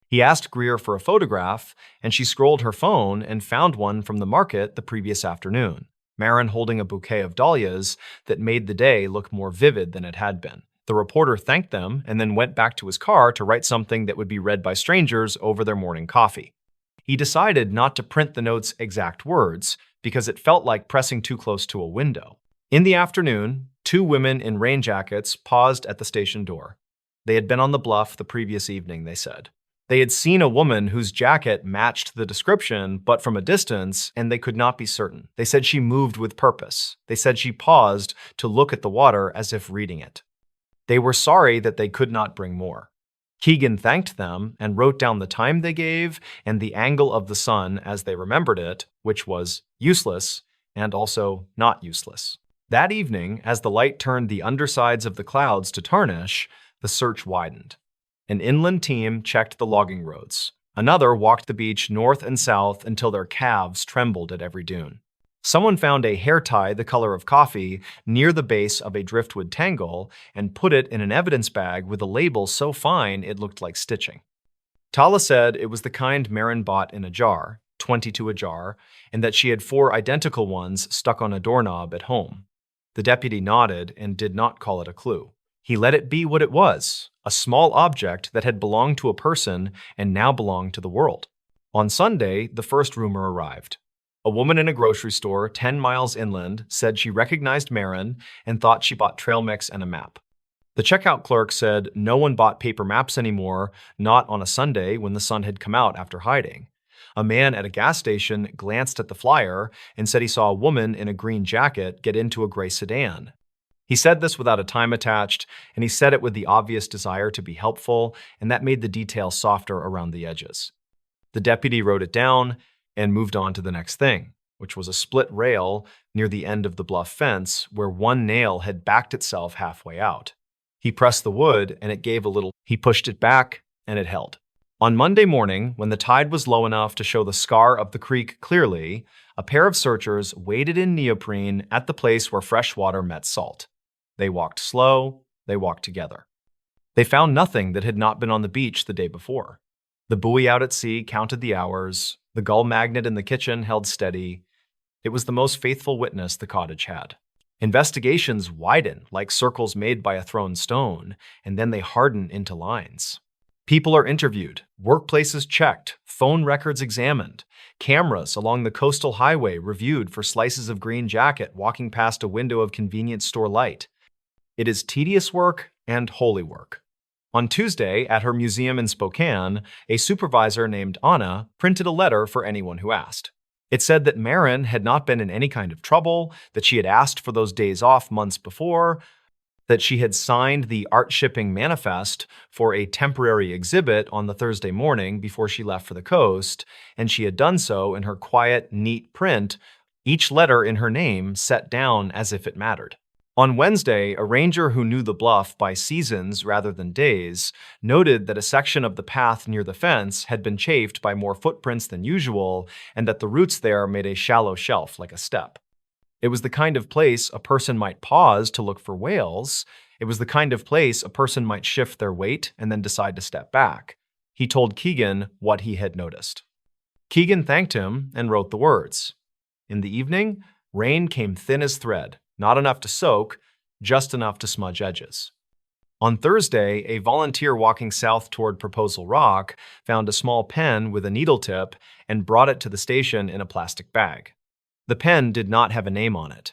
He asked Greer for a photograph, and she scrolled her phone and found one from the market the previous afternoon. Marin holding a bouquet of dahlias that made the day look more vivid than it had been. The reporter thanked them and then went back to his car to write something that would be read by strangers over their morning coffee. He decided not to print the note's exact words because it felt like pressing too close to a window. In the afternoon, 2 women in rain jackets paused at the station door. They had been on the bluff the previous evening, they said. They had seen a woman whose jacket matched the description, but from a distance, and they could not be certain. They said she moved with purpose. They said she paused to look at the water as if reading it. They were sorry that they could not bring more. Keegan thanked them and wrote down the time they gave and the angle of the sun as they remembered it, which was useless and also not useless. That evening, as the light turned the undersides of the clouds to tarnish, the search widened. An inland team checked the logging roads. Another walked the beach north and south until their calves trembled at every dune. Someone found a hair tie the color of coffee near the base of a driftwood tangle and put it in an evidence bag with a label so fine it looked like stitching. Tala said it was the kind Marin bought in a jar, 22 a jar, and that she had 4 identical ones stuck on a doorknob at home. The deputy nodded and did not call it a clue. He let it be what it was, a small object that had belonged to a person and now belonged to the world. On Sunday, the first rumor arrived. A woman in a grocery store 10 miles inland said she recognized Marin and thought she bought trail mix and a map. The checkout clerk said no one bought paper maps anymore, not on a Sunday when the sun had come out after hiding. A man at a gas station glanced at the flyer and said he saw a woman in a green jacket get into a gray sedan. He said this without a time attached, and he said it with the obvious desire to be helpful, and that made the details softer around the edges. The deputy wrote it down and moved on to the next thing, which was a split rail near the end of the bluff fence where one nail had backed itself halfway out. He pressed the wood, and it gave a little. He pushed it back, and it held. On Monday morning, when the tide was low enough to show the scar of the creek clearly, a pair of searchers waded in neoprene at the place where fresh water met salt. They walked slow, they walked together. They found nothing that had not been on the beach the day before. The buoy out at sea counted the hours, the gull magnet in the kitchen held steady. It was the most faithful witness the cottage had. Investigations widen like circles made by a thrown stone, and then they harden into lines. People are interviewed, workplaces checked, phone records examined, cameras along the coastal highway reviewed for slices of green jacket walking past a window of convenience store light. It is tedious work and holy work. On Tuesday, at her museum in Spokane, a supervisor named Anna printed a letter for anyone who asked. It said that Marin had not been in any kind of trouble, that she had asked for those days off months before, that she had signed the art shipping manifest for a temporary exhibit on the Thursday morning before she left for the coast, and she had done so in her quiet, neat print, each letter in her name set down as if it mattered. On Wednesday, a ranger who knew the bluff by seasons rather than days noted that a section of the path near the fence had been chafed by more footprints than usual and that the roots there made a shallow shelf like a step. It was the kind of place a person might pause to look for whales. It was the kind of place a person might shift their weight and then decide to step back. He told Keegan what he had noticed. Keegan thanked him and wrote the words. In the evening, rain came thin as thread, not enough to soak, just enough to smudge edges. On Thursday, a volunteer walking south toward Proposal Rock found a small pen with a needle tip and brought it to the station in a plastic bag. The pen did not have a name on it.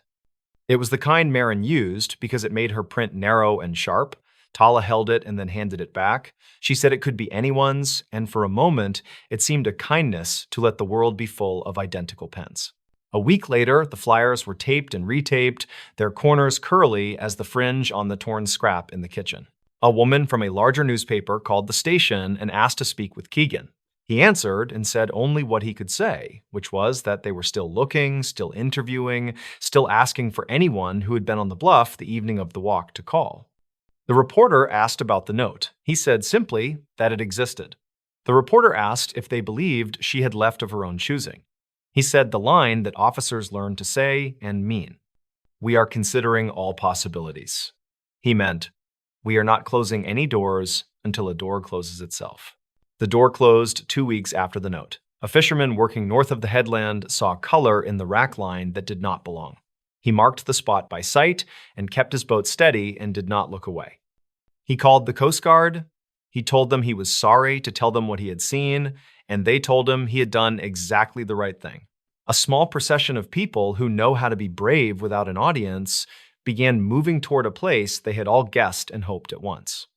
It was the kind Marin used because it made her print narrow and sharp. Tala held it and then handed it back. She said it could be anyone's, and for a moment, it seemed a kindness to let the world be full of identical pens. A week later, the flyers were taped and retaped, their corners curly as the fringe on the torn scrap in the kitchen. A woman from a larger newspaper called the station and asked to speak with Keegan. He answered and said only what he could say, which was that they were still looking, still interviewing, still asking for anyone who had been on the bluff the evening of the walk to call. The reporter asked about the note. He said simply that it existed. The reporter asked if they believed she had left of her own choosing. He said the line that officers learn to say and mean. We are considering all possibilities. He meant, we are not closing any doors until a door closes itself. The door closed 2 weeks after the note. A fisherman working north of the headland saw color in the rack line that did not belong. He marked the spot by sight and kept his boat steady and did not look away. He called the Coast Guard. He told them he was sorry to tell them what he had seen, and they told him he had done exactly the right thing. A small procession of people who know how to be brave without an audience began moving toward a place they had all guessed and hoped at once.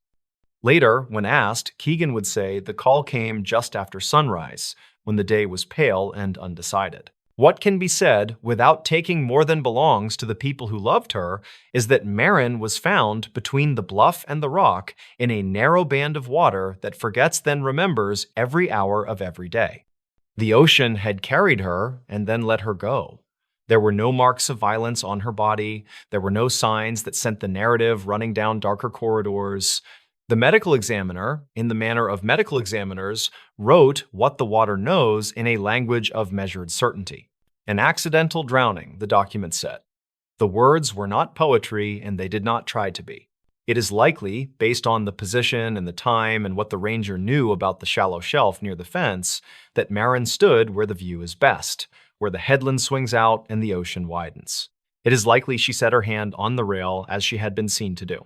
Later, when asked, Keegan would say the call came just after sunrise, when the day was pale and undecided. What can be said without taking more than belongs to the people who loved her is that Marin was found between the bluff and the rock in a narrow band of water that forgets then remembers every hour of every day. The ocean had carried her and then let her go. There were no marks of violence on her body. There were no signs that sent the narrative running down darker corridors. The medical examiner, in the manner of medical examiners, wrote what the water knows in a language of measured certainty. An accidental drowning, the document said. The words were not poetry, and they did not try to be. It is likely, based on the position and the time and what the ranger knew about the shallow shelf near the fence, that Marin stood where the view is best, where the headland swings out and the ocean widens. It is likely she set her hand on the rail as she had been seen to do.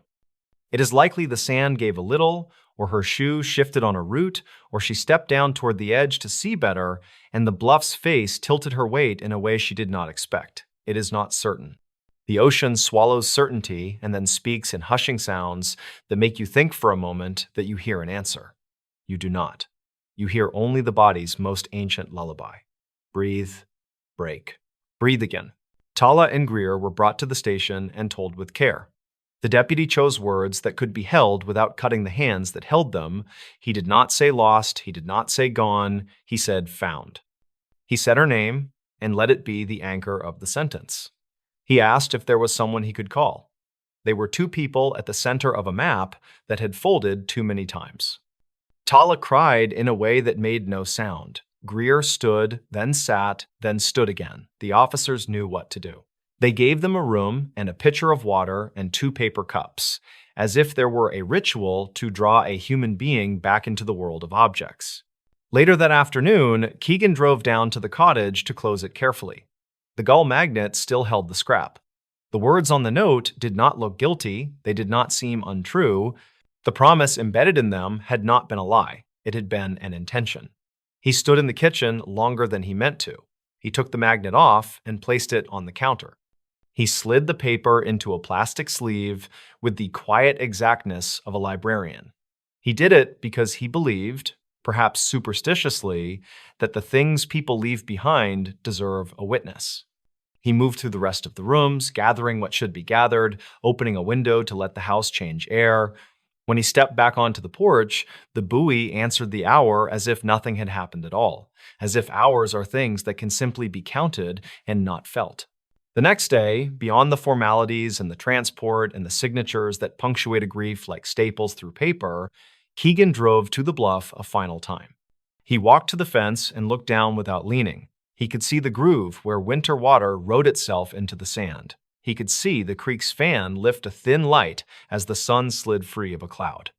It is likely the sand gave a little, or her shoe shifted on a root, or she stepped down toward the edge to see better, and the bluff's face tilted her weight in a way she did not expect. It is not certain. The ocean swallows certainty and then speaks in hushing sounds that make you think for a moment that you hear an answer. You do not. You hear only the body's most ancient lullaby. Breathe, break. Breathe again. Tala and Greer were brought to the station and told with care. The deputy chose words that could be held without cutting the hands that held them. He did not say lost, he did not say gone, he said found. He said her name and let it be the anchor of the sentence. He asked if there was someone he could call. They were two people at the center of a map that had folded too many times. Tala cried in a way that made no sound. Greer stood, then sat, then stood again. The officers knew what to do. They gave them a room and a pitcher of water and 2 paper cups, as if there were a ritual to draw a human being back into the world of objects. Later that afternoon, Keegan drove down to the cottage to close it carefully. The gull magnet still held the scrap. The words on the note did not look guilty, they did not seem untrue. The promise embedded in them had not been a lie, it had been an intention. He stood in the kitchen longer than he meant to. He took the magnet off and placed it on the counter. He slid the paper into a plastic sleeve with the quiet exactness of a librarian. He did it because he believed, perhaps superstitiously, that the things people leave behind deserve a witness. He moved through the rest of the rooms, gathering what should be gathered, opening a window to let the house change air. When he stepped back onto the porch, the buoy answered the hour as if nothing had happened at all, as if hours are things that can simply be counted and not felt. The next day, beyond the formalities and the transport and the signatures that punctuate a grief like staples through paper, Keegan drove to the bluff a final time. He walked to the fence and looked down without leaning. He could see the groove where winter water wrote itself into the sand. He could see the creek's fan lift a thin light as the sun slid free of a cloud.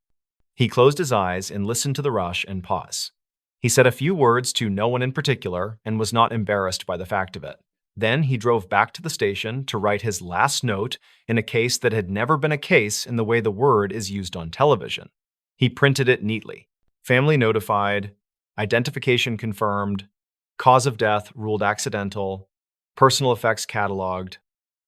He closed his eyes and listened to the rush and pause. He said a few words to no one in particular and was not embarrassed by the fact of it. Then he drove back to the station to write his last note in a case that had never been a case in the way the word is used on television. He printed it neatly. Family notified, identification confirmed, cause of death ruled accidental, personal effects cataloged,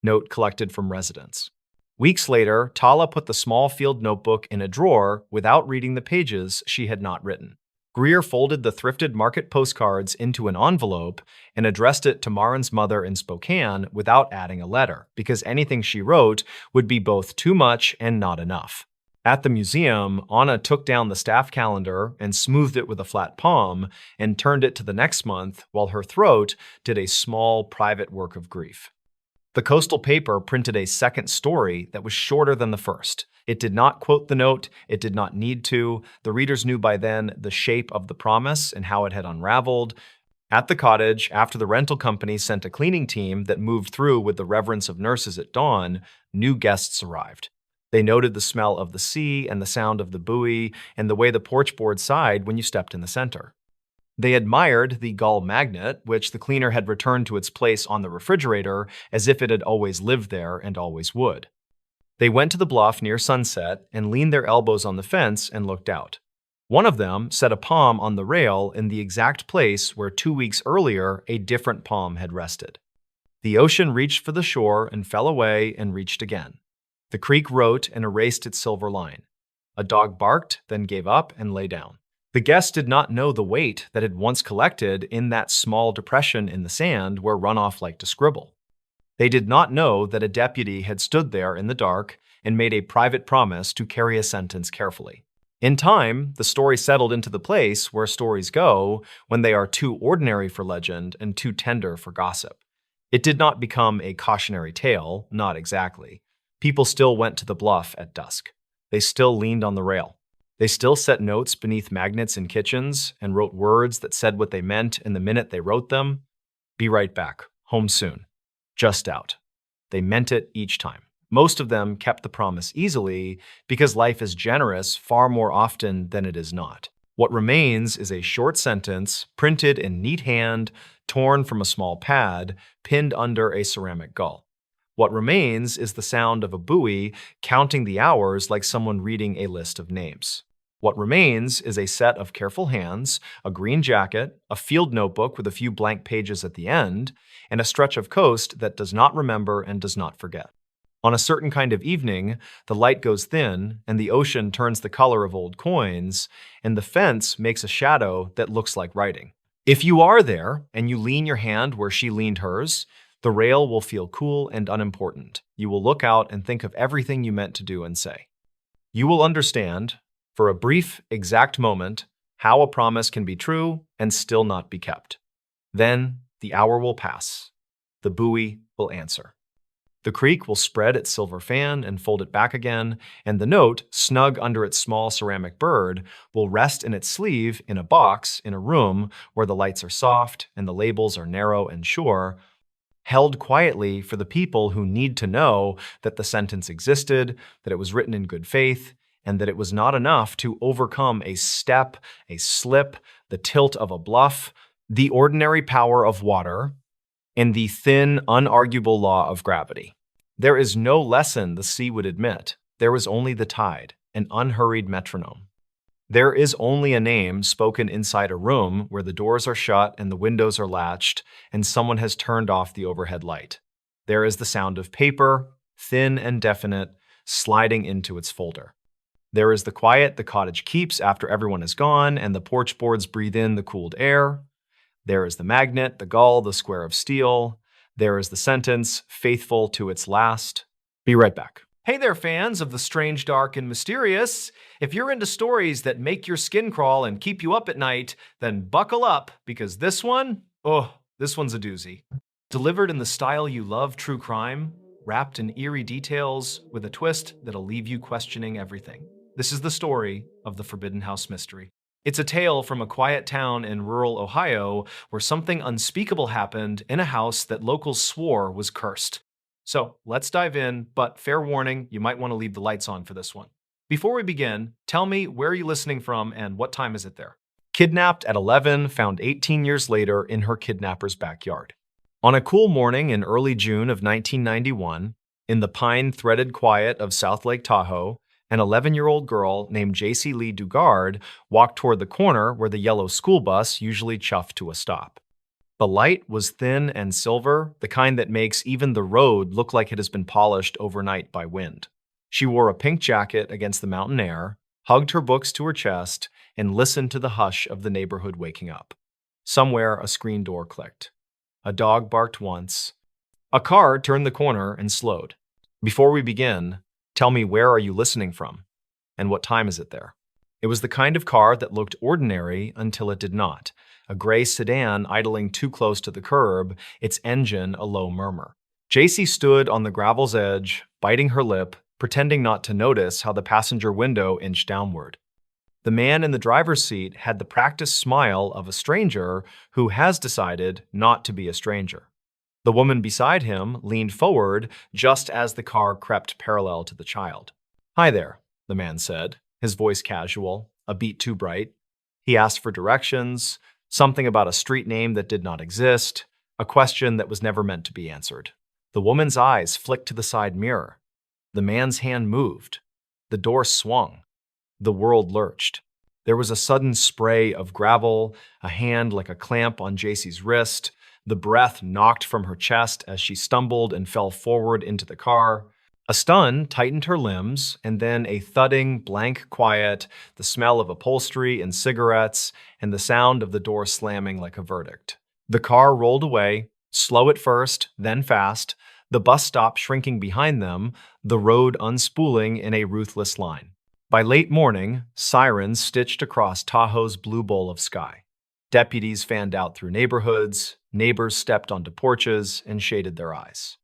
note collected from residents. Weeks later, Tala put the small field notebook in a drawer without reading the pages she had not written. Greer folded the thrifted market postcards into an envelope and addressed it to Marin's mother in Spokane without adding a letter, because anything she wrote would be both too much and not enough. At the museum, Anna took down the staff calendar and smoothed it with a flat palm and turned it to the next month while her throat did a small private work of grief. The coastal paper printed a second story that was shorter than the first. It did not quote the note, it did not need to. The readers knew by then the shape of the promise and how it had unraveled. At the cottage, after the rental company sent a cleaning team that moved through with the reverence of nurses at dawn, new guests arrived. They noted the smell of the sea and the sound of the buoy and the way the porch board sighed when you stepped in the center. They admired the gull magnet, which the cleaner had returned to its place on the refrigerator as if it had always lived there and always would. They went to the bluff near sunset and leaned their elbows on the fence and looked out. One of them set a palm on the rail in the exact place where 2 weeks earlier a different palm had rested. The ocean reached for the shore and fell away and reached again. The creek wrote and erased its silver line. A dog barked, then gave up and lay down. The guests did not know the weight that had once collected in that small depression in the sand where runoff liked to scribble. They did not know that a deputy had stood there in the dark and made a private promise to carry a sentence carefully. In time, the story settled into the place where stories go when they are too ordinary for legend and too tender for gossip. It did not become a cautionary tale, not exactly. People still went to the bluff at dusk. They still leaned on the rail. They still set notes beneath magnets in kitchens and wrote words that said what they meant in the minute they wrote them. Be right back. Home soon. Just out. They meant it each time. Most of them kept the promise easily because life is generous far more often than it is not. What remains is a short sentence printed in neat hand, torn from a small pad, pinned under a ceramic gull. What remains is the sound of a buoy counting the hours like someone reading a list of names. What remains is a set of careful hands, a green jacket, a field notebook with a few blank pages at the end, and a stretch of coast that does not remember and does not forget. On a certain kind of evening, the light goes thin, and the ocean turns the color of old coins, and the fence makes a shadow that looks like writing. If you are there, and you lean your hand where she leaned hers, the rail will feel cool and unimportant. You will look out and think of everything you meant to do and say. You will understand, for a brief, exact moment, how a promise can be true and still not be kept. Then the hour will pass. The buoy will answer. The creek will spread its silver fan and fold it back again, and the note, snug under its small ceramic bird, will rest in its sleeve in a box in a room where the lights are soft and the labels are narrow and sure, held quietly for the people who need to know that the sentence existed, that it was written in good faith, and that it was not enough to overcome a step, a slip, the tilt of a bluff, the ordinary power of water, and the thin, unarguable law of gravity. There is no lesson the sea would admit. There is only the tide, an unhurried metronome. There is only a name spoken inside a room where the doors are shut and the windows are latched, and someone has turned off the overhead light. There is the sound of paper, thin and definite, sliding into its folder. There is the quiet the cottage keeps after everyone is gone and the porch boards breathe in the cooled air. There is the magnet, the gull, the square of steel. There is the sentence, faithful to its last. Be right back. Hey there, fans of the strange, dark, and mysterious. If you're into stories that make your skin crawl and keep you up at night, then buckle up, because this one's a doozy. Delivered in the style you love, true crime, wrapped in eerie details with a twist that'll leave you questioning everything. This is the story of the Forbidden House mystery. It's a tale from a quiet town in rural Ohio where something unspeakable happened in a house that locals swore was cursed. So let's dive in, but fair warning, you might want to leave the lights on for this one. Before we begin, tell me where are you listening from and what time is it there? Kidnapped at 11, found 18 years later in her kidnapper's backyard. On a cool morning in early June of 1991, in the pine-threaded quiet of South Lake Tahoe, an 11-year-old girl named JC Lee Dugard walked toward the corner where the yellow school bus usually chuffed to a stop. The light was thin and silver, the kind that makes even the road look like it has been polished overnight by wind. She wore a pink jacket against the mountain air, hugged her books to her chest, and listened to the hush of the neighborhood waking up. Somewhere, a screen door clicked. A dog barked once. A car turned the corner and slowed. Before we begin, tell me, where are you listening from? And what time is it there? It was the kind of car that looked ordinary until it did not. A gray sedan idling too close to the curb, its engine a low murmur. JC stood on the gravel's edge, biting her lip, pretending not to notice how the passenger window inched downward. The man in the driver's seat had the practiced smile of a stranger who has decided not to be a stranger. The woman beside him leaned forward just as the car crept parallel to the child. "Hi there," the man said, his voice casual, a beat too bright. He asked for directions, something about a street name that did not exist, a question that was never meant to be answered. The woman's eyes flicked to the side mirror. The man's hand moved. The door swung. The world lurched. There was a sudden spray of gravel, a hand like a clamp on JC's wrist. The breath knocked from her chest as she stumbled and fell forward into the car. A stun tightened her limbs, and then a thudding, blank quiet, the smell of upholstery and cigarettes, and the sound of the door slamming like a verdict. The car rolled away, slow at first, then fast, the bus stop shrinking behind them, the road unspooling in a ruthless line. By late morning, sirens stitched across Tahoe's blue bowl of sky. Deputies fanned out through neighborhoods, neighbors stepped onto porches and shaded their eyes.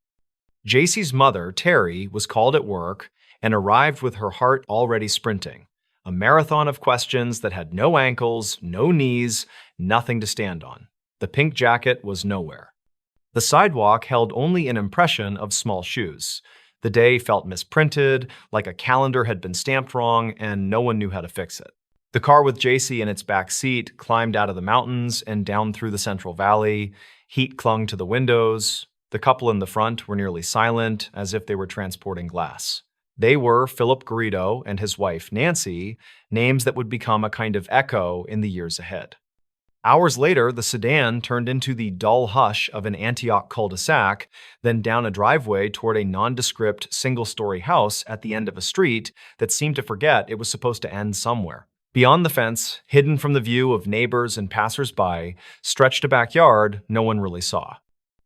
JC's mother, Terry, was called at work and arrived with her heart already sprinting, a marathon of questions that had no ankles, no knees, nothing to stand on. The pink jacket was nowhere. The sidewalk held only an impression of small shoes. The day felt misprinted, like a calendar had been stamped wrong, and no one knew how to fix it. The car with JC in its back seat climbed out of the mountains and down through the Central Valley. Heat clung to the windows. The couple in the front were nearly silent, as if they were transporting glass. They were Philip Garrido and his wife, Nancy, names that would become a kind of echo in the years ahead. Hours later, the sedan turned into the dull hush of an Antioch cul-de-sac, then down a driveway toward a nondescript single-story house at the end of a street that seemed to forget it was supposed to end somewhere. Beyond the fence, hidden from the view of neighbors and passers-by, stretched a backyard no one really saw.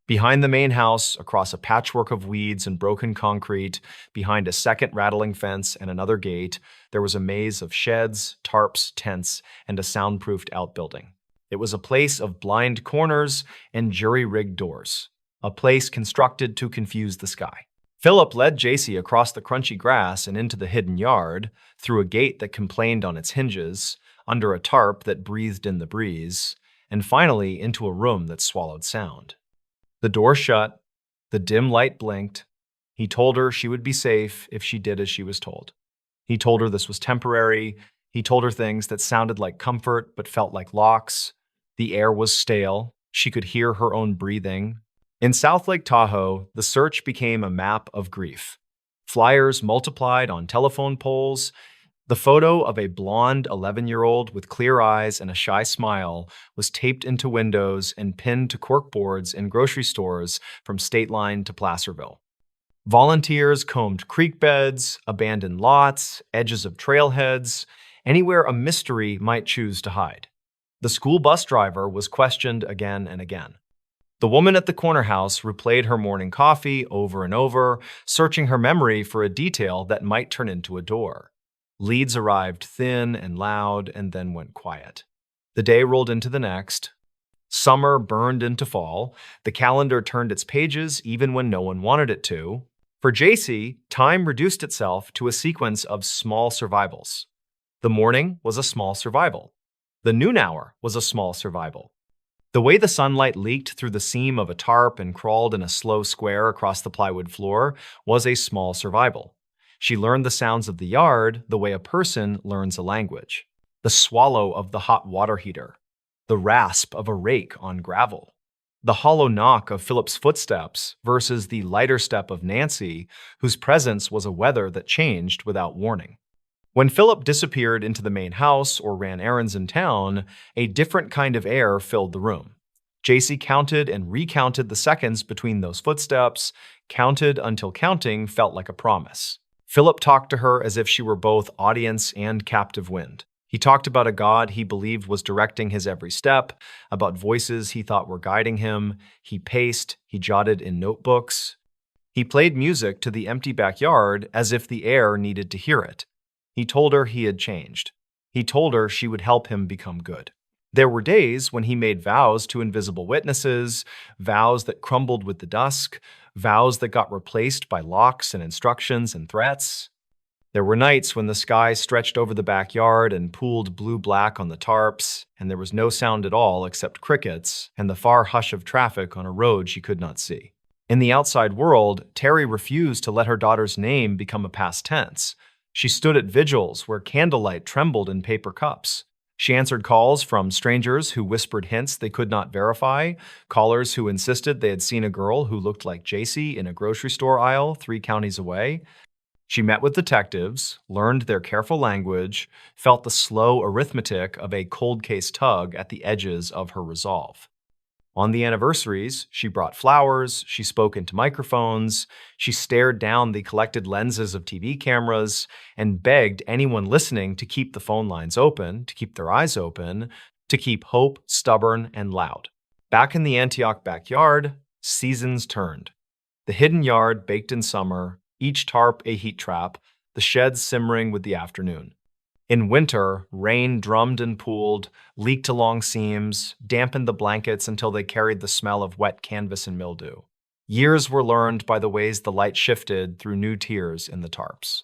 Behind the main house, across a patchwork of weeds and broken concrete, behind a second rattling fence and another gate, there was a maze of sheds, tarps, tents, and a soundproofed outbuilding. It was a place of blind corners and jury-rigged doors, a place constructed to confuse the sky. Philip led JC across the crunchy grass and into the hidden yard, through a gate that complained on its hinges, under a tarp that breathed in the breeze, and finally into a room that swallowed sound. The door shut, the dim light blinked. He told her she would be safe if she did as she was told. He told her this was temporary. He told her things that sounded like comfort but felt like locks. The air was stale. She could hear her own breathing. In South Lake Tahoe, the search became a map of grief. Flyers multiplied on telephone poles. The photo of a blonde 11-year-old with clear eyes and a shy smile was taped into windows and pinned to corkboards in grocery stores from State Line to Placerville. Volunteers combed creek beds, abandoned lots, edges of trailheads, anywhere a mystery might choose to hide. The school bus driver was questioned again and again. The woman at the corner house replayed her morning coffee over and over, searching her memory for a detail that might turn into a door. Leads arrived thin and loud and then went quiet. The day rolled into the next. Summer burned into fall. The calendar turned its pages even when no one wanted it to. For JC, time reduced itself to a sequence of small survivals. The morning was a small survival. The noon hour was a small survival. The way the sunlight leaked through the seam of a tarp and crawled in a slow square across the plywood floor was a small survival. She learned the sounds of the yard the way a person learns a language. The swallow of the hot water heater, the rasp of a rake on gravel, the hollow knock of Philip's footsteps versus the lighter step of Nancy, whose presence was a weather that changed without warning. When Philip disappeared into the main house or ran errands in town, a different kind of air filled the room. JC counted and recounted the seconds between those footsteps, counted until counting felt like a promise. Philip talked to her as if she were both audience and captive wind. He talked about a God he believed was directing his every step, about voices he thought were guiding him. He paced, he jotted in notebooks. He played music to the empty backyard as if the air needed to hear it. He told her he had changed. He told her she would help him become good. There were days when he made vows to invisible witnesses, vows that crumbled with the dusk, vows that got replaced by locks and instructions and threats. There were nights when the sky stretched over the backyard and pooled blue-black on the tarps, and there was no sound at all except crickets and the far hush of traffic on a road she could not see. In the outside world, Terry refused to let her daughter's name become a past tense. She stood at vigils where candlelight trembled in paper cups. She answered calls from strangers who whispered hints they could not verify, callers who insisted they had seen a girl who looked like JC in a grocery store aisle 3 counties away. She met with detectives, learned their careful language, felt the slow arithmetic of a cold case tug at the edges of her resolve. On the anniversaries, she brought flowers, she spoke into microphones, she stared down the collected lenses of TV cameras, and begged anyone listening to keep the phone lines open, to keep their eyes open, to keep hope stubborn and loud. Back in the Antioch backyard, seasons turned. The hidden yard baked in summer, each tarp a heat trap, the sheds simmering with the afternoon. In winter, rain drummed and pooled, leaked along seams, dampened the blankets until they carried the smell of wet canvas and mildew. Years were learned by the ways the light shifted through new tiers in the tarps.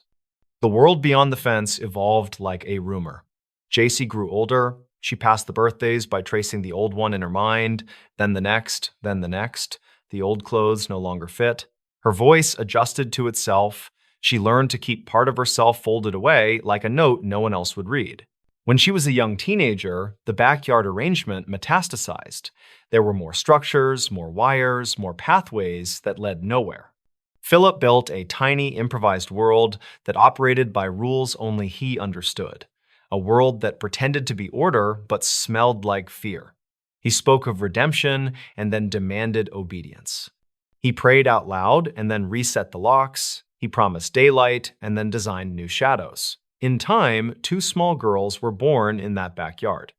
The world beyond the fence evolved like a rumor. JC grew older. She passed the birthdays by tracing the old one in her mind, then the next, then the next. The old clothes no longer fit. Her voice adjusted to itself. She learned to keep part of herself folded away like a note no one else would read. When she was a young teenager, the backyard arrangement metastasized. There were more structures, more wires, more pathways that led nowhere. Philip built a tiny improvised world that operated by rules only he understood. A world that pretended to be order but smelled like fear. He spoke of redemption and then demanded obedience. He prayed out loud and then reset the locks. He promised daylight and then designed new shadows. In time, 2 small girls were born in that backyard.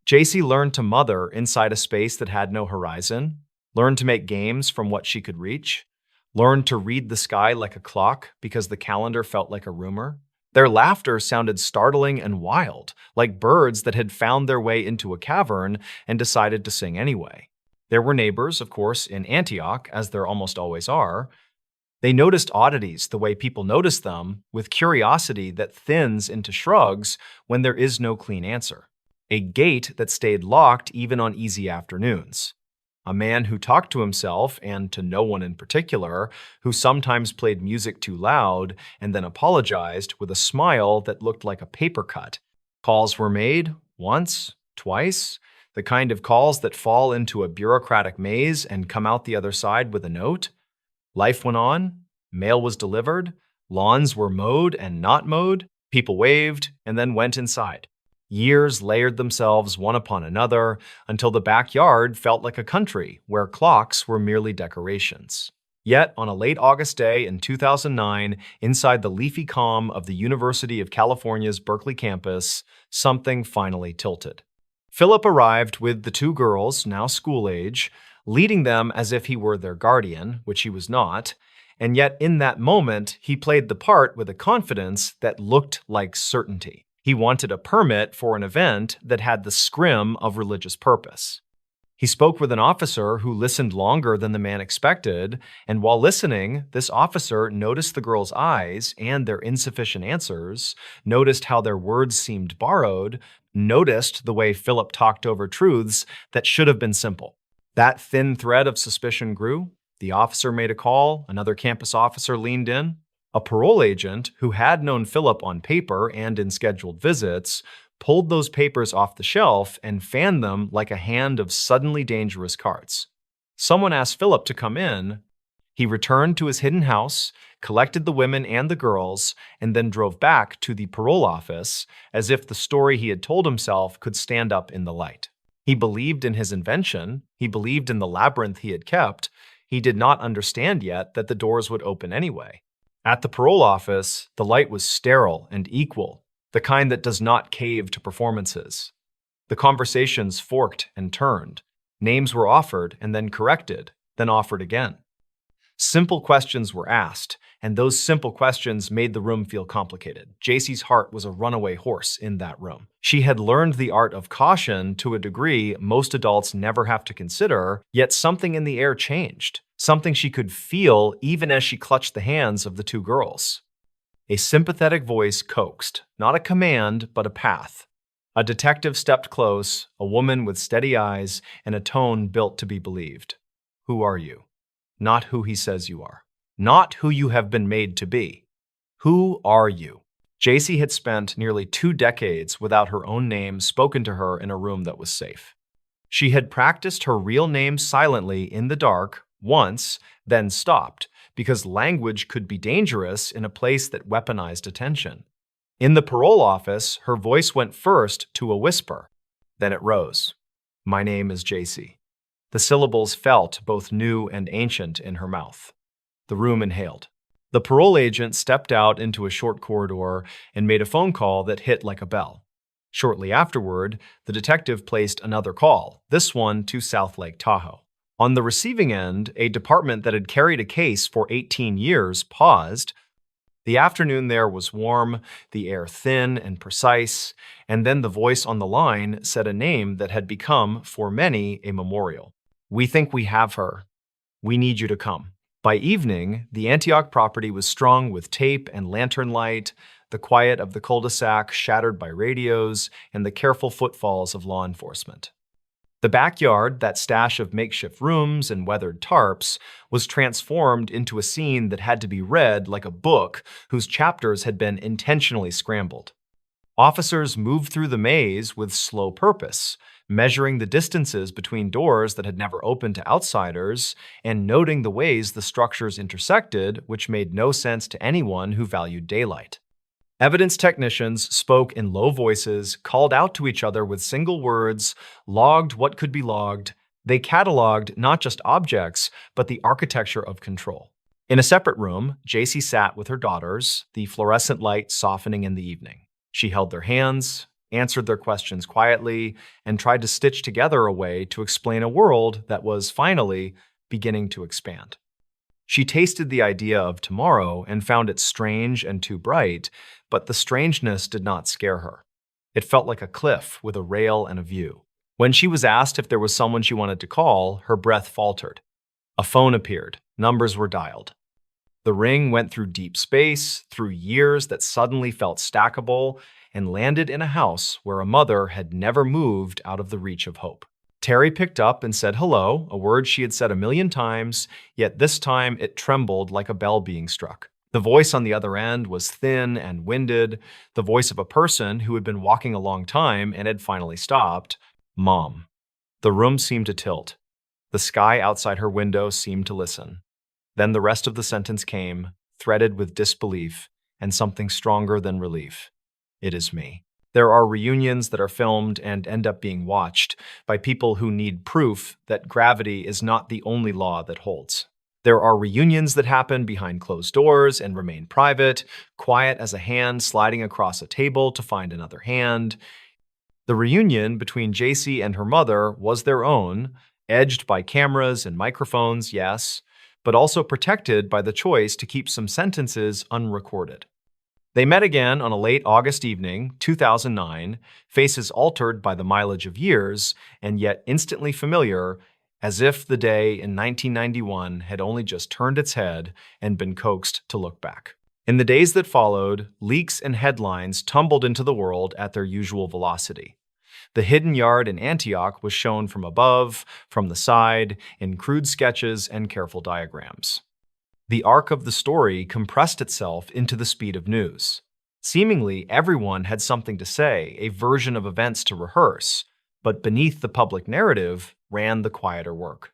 JC learned to mother inside a space that had no horizon, learned to make games from what she could reach, learned to read the sky like a clock because the calendar felt like a rumor. Their laughter sounded startling and wild, like birds that had found their way into a cavern and decided to sing anyway. There were neighbors, of course, in Antioch, as there almost always are. They noticed oddities the way people notice them, with curiosity that thins into shrugs when there is no clean answer. A gate that stayed locked even on easy afternoons. A man who talked to himself and to no one in particular, who sometimes played music too loud and then apologized with a smile that looked like a paper cut. Calls were made once, twice, the kind of calls that fall into a bureaucratic maze and come out the other side with a note. Life went on, mail was delivered, lawns were mowed and not mowed, people waved and then went inside. Years layered themselves one upon another until the backyard felt like a country where clocks were merely decorations. Yet, on a late August day in 2009, inside the leafy calm of the University of California's Berkeley campus, something finally tilted. Philip arrived with the 2 girls, now school age, leading them as if he were their guardian, which he was not, and yet in that moment, he played the part with a confidence that looked like certainty. He wanted a permit for an event that had the scrim of religious purpose. He spoke with an officer who listened longer than the man expected, and while listening, this officer noticed the girls' eyes and their insufficient answers, noticed how their words seemed borrowed, noticed the way Philip talked over truths that should have been simple. That thin thread of suspicion grew. The officer made a call, another campus officer leaned in. A parole agent, who had known Philip on paper and in scheduled visits, pulled those papers off the shelf and fanned them like a hand of suddenly dangerous cards. Someone asked Philip to come in. He returned to his hidden house, collected the women and the girls, and then drove back to the parole office as if the story he had told himself could stand up in the light. He believed in his invention. He believed in the labyrinth he had kept. He did not understand yet that the doors would open anyway. At the parole office, the light was sterile and equal, the kind that does not cave to performances. The conversations forked and turned. Names were offered and then corrected, then offered again. Simple questions were asked, and those simple questions made the room feel complicated. JC's heart was a runaway horse in that room. She had learned the art of caution to a degree most adults never have to consider, yet something in the air changed, something she could feel even as she clutched the hands of the two girls. A sympathetic voice coaxed, not a command, but a path. A detective stepped close, a woman with steady eyes and a tone built to be believed. Who are you? Not who he says you are. Not who you have been made to be. Who are you? JC had spent nearly 2 decades without her own name spoken to her in a room that was safe. She had practiced her real name silently in the dark once, then stopped, because language could be dangerous in a place that weaponized attention. In the parole office, her voice went first to a whisper. Then it rose. My name is JC. The syllables felt both new and ancient in her mouth. The room inhaled. The parole agent stepped out into a short corridor and made a phone call that hit like a bell. Shortly afterward, the detective placed another call, this one to South Lake Tahoe. On the receiving end, a department that had carried a case for 18 years paused. The afternoon there was warm, the air thin and precise, and then the voice on the line said a name that had become, for many, a memorial. We think we have her. We need you to come. By evening, the Antioch property was strung with tape and lantern light, the quiet of the cul-de-sac shattered by radios, and the careful footfalls of law enforcement. The backyard, that stash of makeshift rooms and weathered tarps, was transformed into a scene that had to be read like a book whose chapters had been intentionally scrambled. Officers moved through the maze with slow purpose, measuring the distances between doors that had never opened to outsiders and noting the ways the structures intersected, which made no sense to anyone who valued daylight. Evidence technicians spoke in low voices, called out to each other with single words, logged what could be logged. They cataloged not just objects, but the architecture of control. In a separate room, JC sat with her daughters, the fluorescent light softening in the evening. She held their hands, answered their questions quietly, and tried to stitch together a way to explain a world that was finally beginning to expand. She tasted the idea of tomorrow and found it strange and too bright, but the strangeness did not scare her. It felt like a cliff with a rail and a view. When she was asked if there was someone she wanted to call, her breath faltered. A phone appeared. Numbers were dialed. The ring went through deep space, through years that suddenly felt stackable, and landed in a house where a mother had never moved out of the reach of hope. Terry picked up and said hello, a word she had said 1,000,000 times, yet this time it trembled like a bell being struck. The voice on the other end was thin and winded, the voice of a person who had been walking a long time and had finally stopped. Mom. The room seemed to tilt. The sky outside her window seemed to listen. Then the rest of the sentence came, threaded with disbelief and something stronger than relief. It is me. There are reunions that are filmed and end up being watched by people who need proof that gravity is not the only law that holds. There are reunions that happen behind closed doors and remain private, quiet as a hand sliding across a table to find another hand. The reunion between JC and her mother was their own, edged by cameras and microphones, yes, but also protected by the choice to keep some sentences unrecorded. They met again on a late August evening, 2009, faces altered by the mileage of years, and yet instantly familiar, as if the day in 1991 had only just turned its head and been coaxed to look back. In the days that followed, leaks and headlines tumbled into the world at their usual velocity. The hidden yard in Antioch was shown from above, from the side, in crude sketches and careful diagrams. The arc of the story compressed itself into the speed of news. Seemingly, everyone had something to say, a version of events to rehearse, but beneath the public narrative ran the quieter work.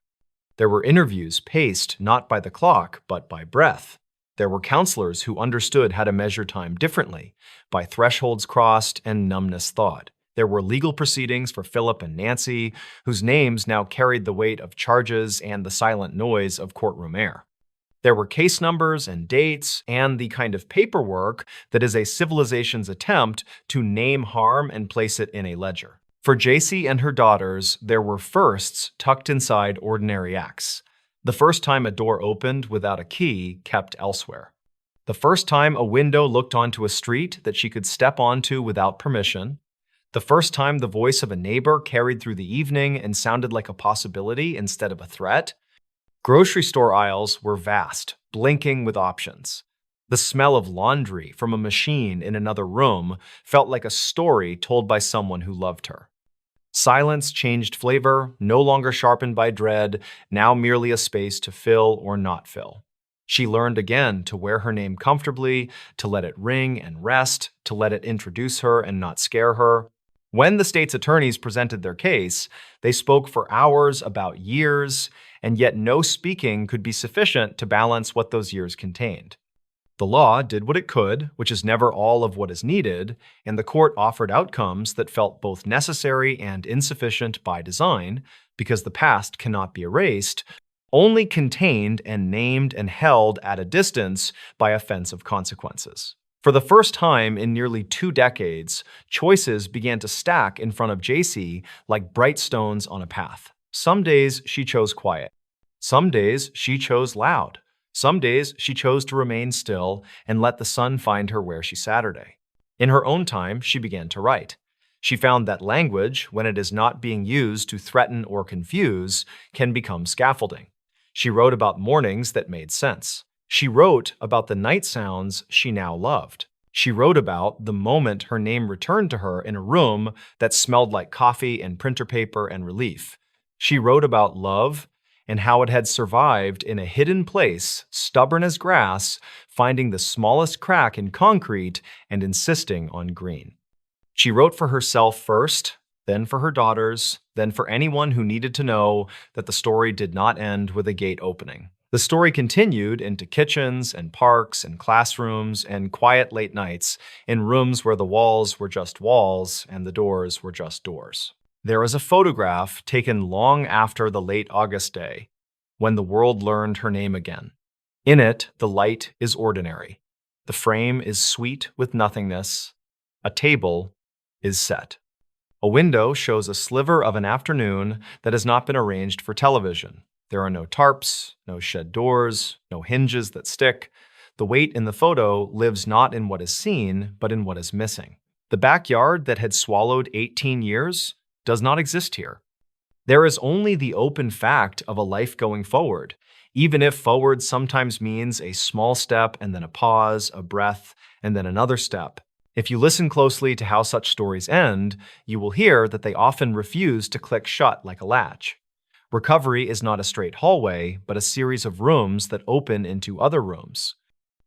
There were interviews paced not by the clock, but by breath. There were counselors who understood how to measure time differently, by thresholds crossed and numbness thawed. There were legal proceedings for Philip and Nancy, whose names now carried the weight of charges and the silent noise of courtroom air. There were case numbers and dates and the kind of paperwork that is a civilization's attempt to name harm and place it in a ledger. For JC and her daughters, there were firsts tucked inside ordinary acts. The first time a door opened without a key kept elsewhere. The first time a window looked onto a street that she could step onto without permission. The first time the voice of a neighbor carried through the evening and sounded like a possibility instead of a threat. Grocery store aisles were vast, blinking with options. The smell of laundry from a machine in another room felt like a story told by someone who loved her. Silence changed flavor, no longer sharpened by dread, now merely a space to fill or not fill. She learned again to wear her name comfortably, to let it ring and rest, to let it introduce her and not scare her. When the state's attorneys presented their case, they spoke for hours about years, and yet no speaking could be sufficient to balance what those years contained. The law did what it could, which is never all of what is needed, and the court offered outcomes that felt both necessary and insufficient by design, because the past cannot be erased, only contained and named and held at a distance by offensive consequences. For the first time in nearly 2 decades, choices began to stack in front of JC like bright stones on a path. Some days she chose quiet. Some days she chose loud. Some days she chose to remain still and let the sun find her where she Saturday. In her own time, she began to write. She found that language, when it is not being used to threaten or confuse, can become scaffolding. She wrote about mornings that made sense. She wrote about the night sounds she now loved. She wrote about the moment her name returned to her in a room that smelled like coffee and printer paper and relief. She wrote about love and how it had survived in a hidden place, stubborn as grass, finding the smallest crack in concrete and insisting on green. She wrote for herself first, then for her daughters, then for anyone who needed to know that the story did not end with a gate opening. The story continued into kitchens and parks and classrooms and quiet late nights in rooms where the walls were just walls and the doors were just doors. There is a photograph taken long after the late August day, when the world learned her name again. In it, the light is ordinary. The frame is sweet with nothingness. A table is set. A window shows a sliver of an afternoon that has not been arranged for television. There are no tarps, no shed doors, no hinges that stick. The weight in the photo lives not in what is seen, but in what is missing. The backyard that had swallowed 18 years does not exist here. There is only the open fact of a life going forward, even if forward sometimes means a small step and then a pause, a breath, and then another step. If you listen closely to how such stories end, you will hear that they often refuse to click shut like a latch. Recovery is not a straight hallway, but a series of rooms that open into other rooms.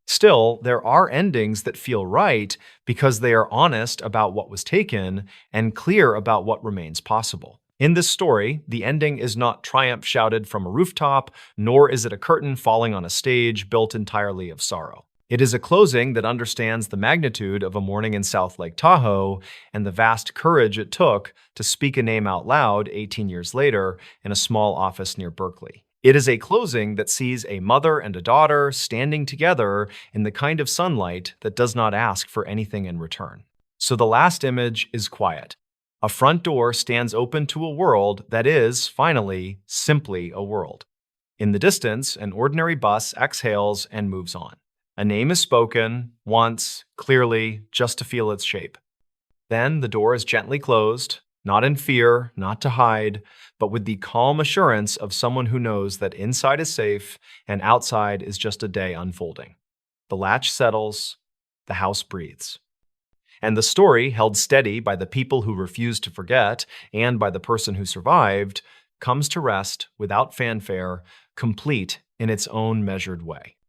Still, there are endings that feel right because they are honest about what was taken and clear about what remains possible. In this story, the ending is not triumph shouted from a rooftop, nor is it a curtain falling on a stage built entirely of sorrow. It is a closing that understands the magnitude of a morning in South Lake Tahoe and the vast courage it took to speak a name out loud 18 years later in a small office near Berkeley. It is a closing that sees a mother and a daughter standing together in the kind of sunlight that does not ask for anything in return. So the last image is quiet. A front door stands open to a world that is, finally, simply a world. In the distance, an ordinary bus exhales and moves on. A name is spoken, once, clearly, just to feel its shape. Then the door is gently closed, not in fear, not to hide, but with the calm assurance of someone who knows that inside is safe and outside is just a day unfolding. The latch settles, the house breathes. And the story, held steady by the people who refused to forget and by the person who survived, comes to rest without fanfare, complete in its own measured way.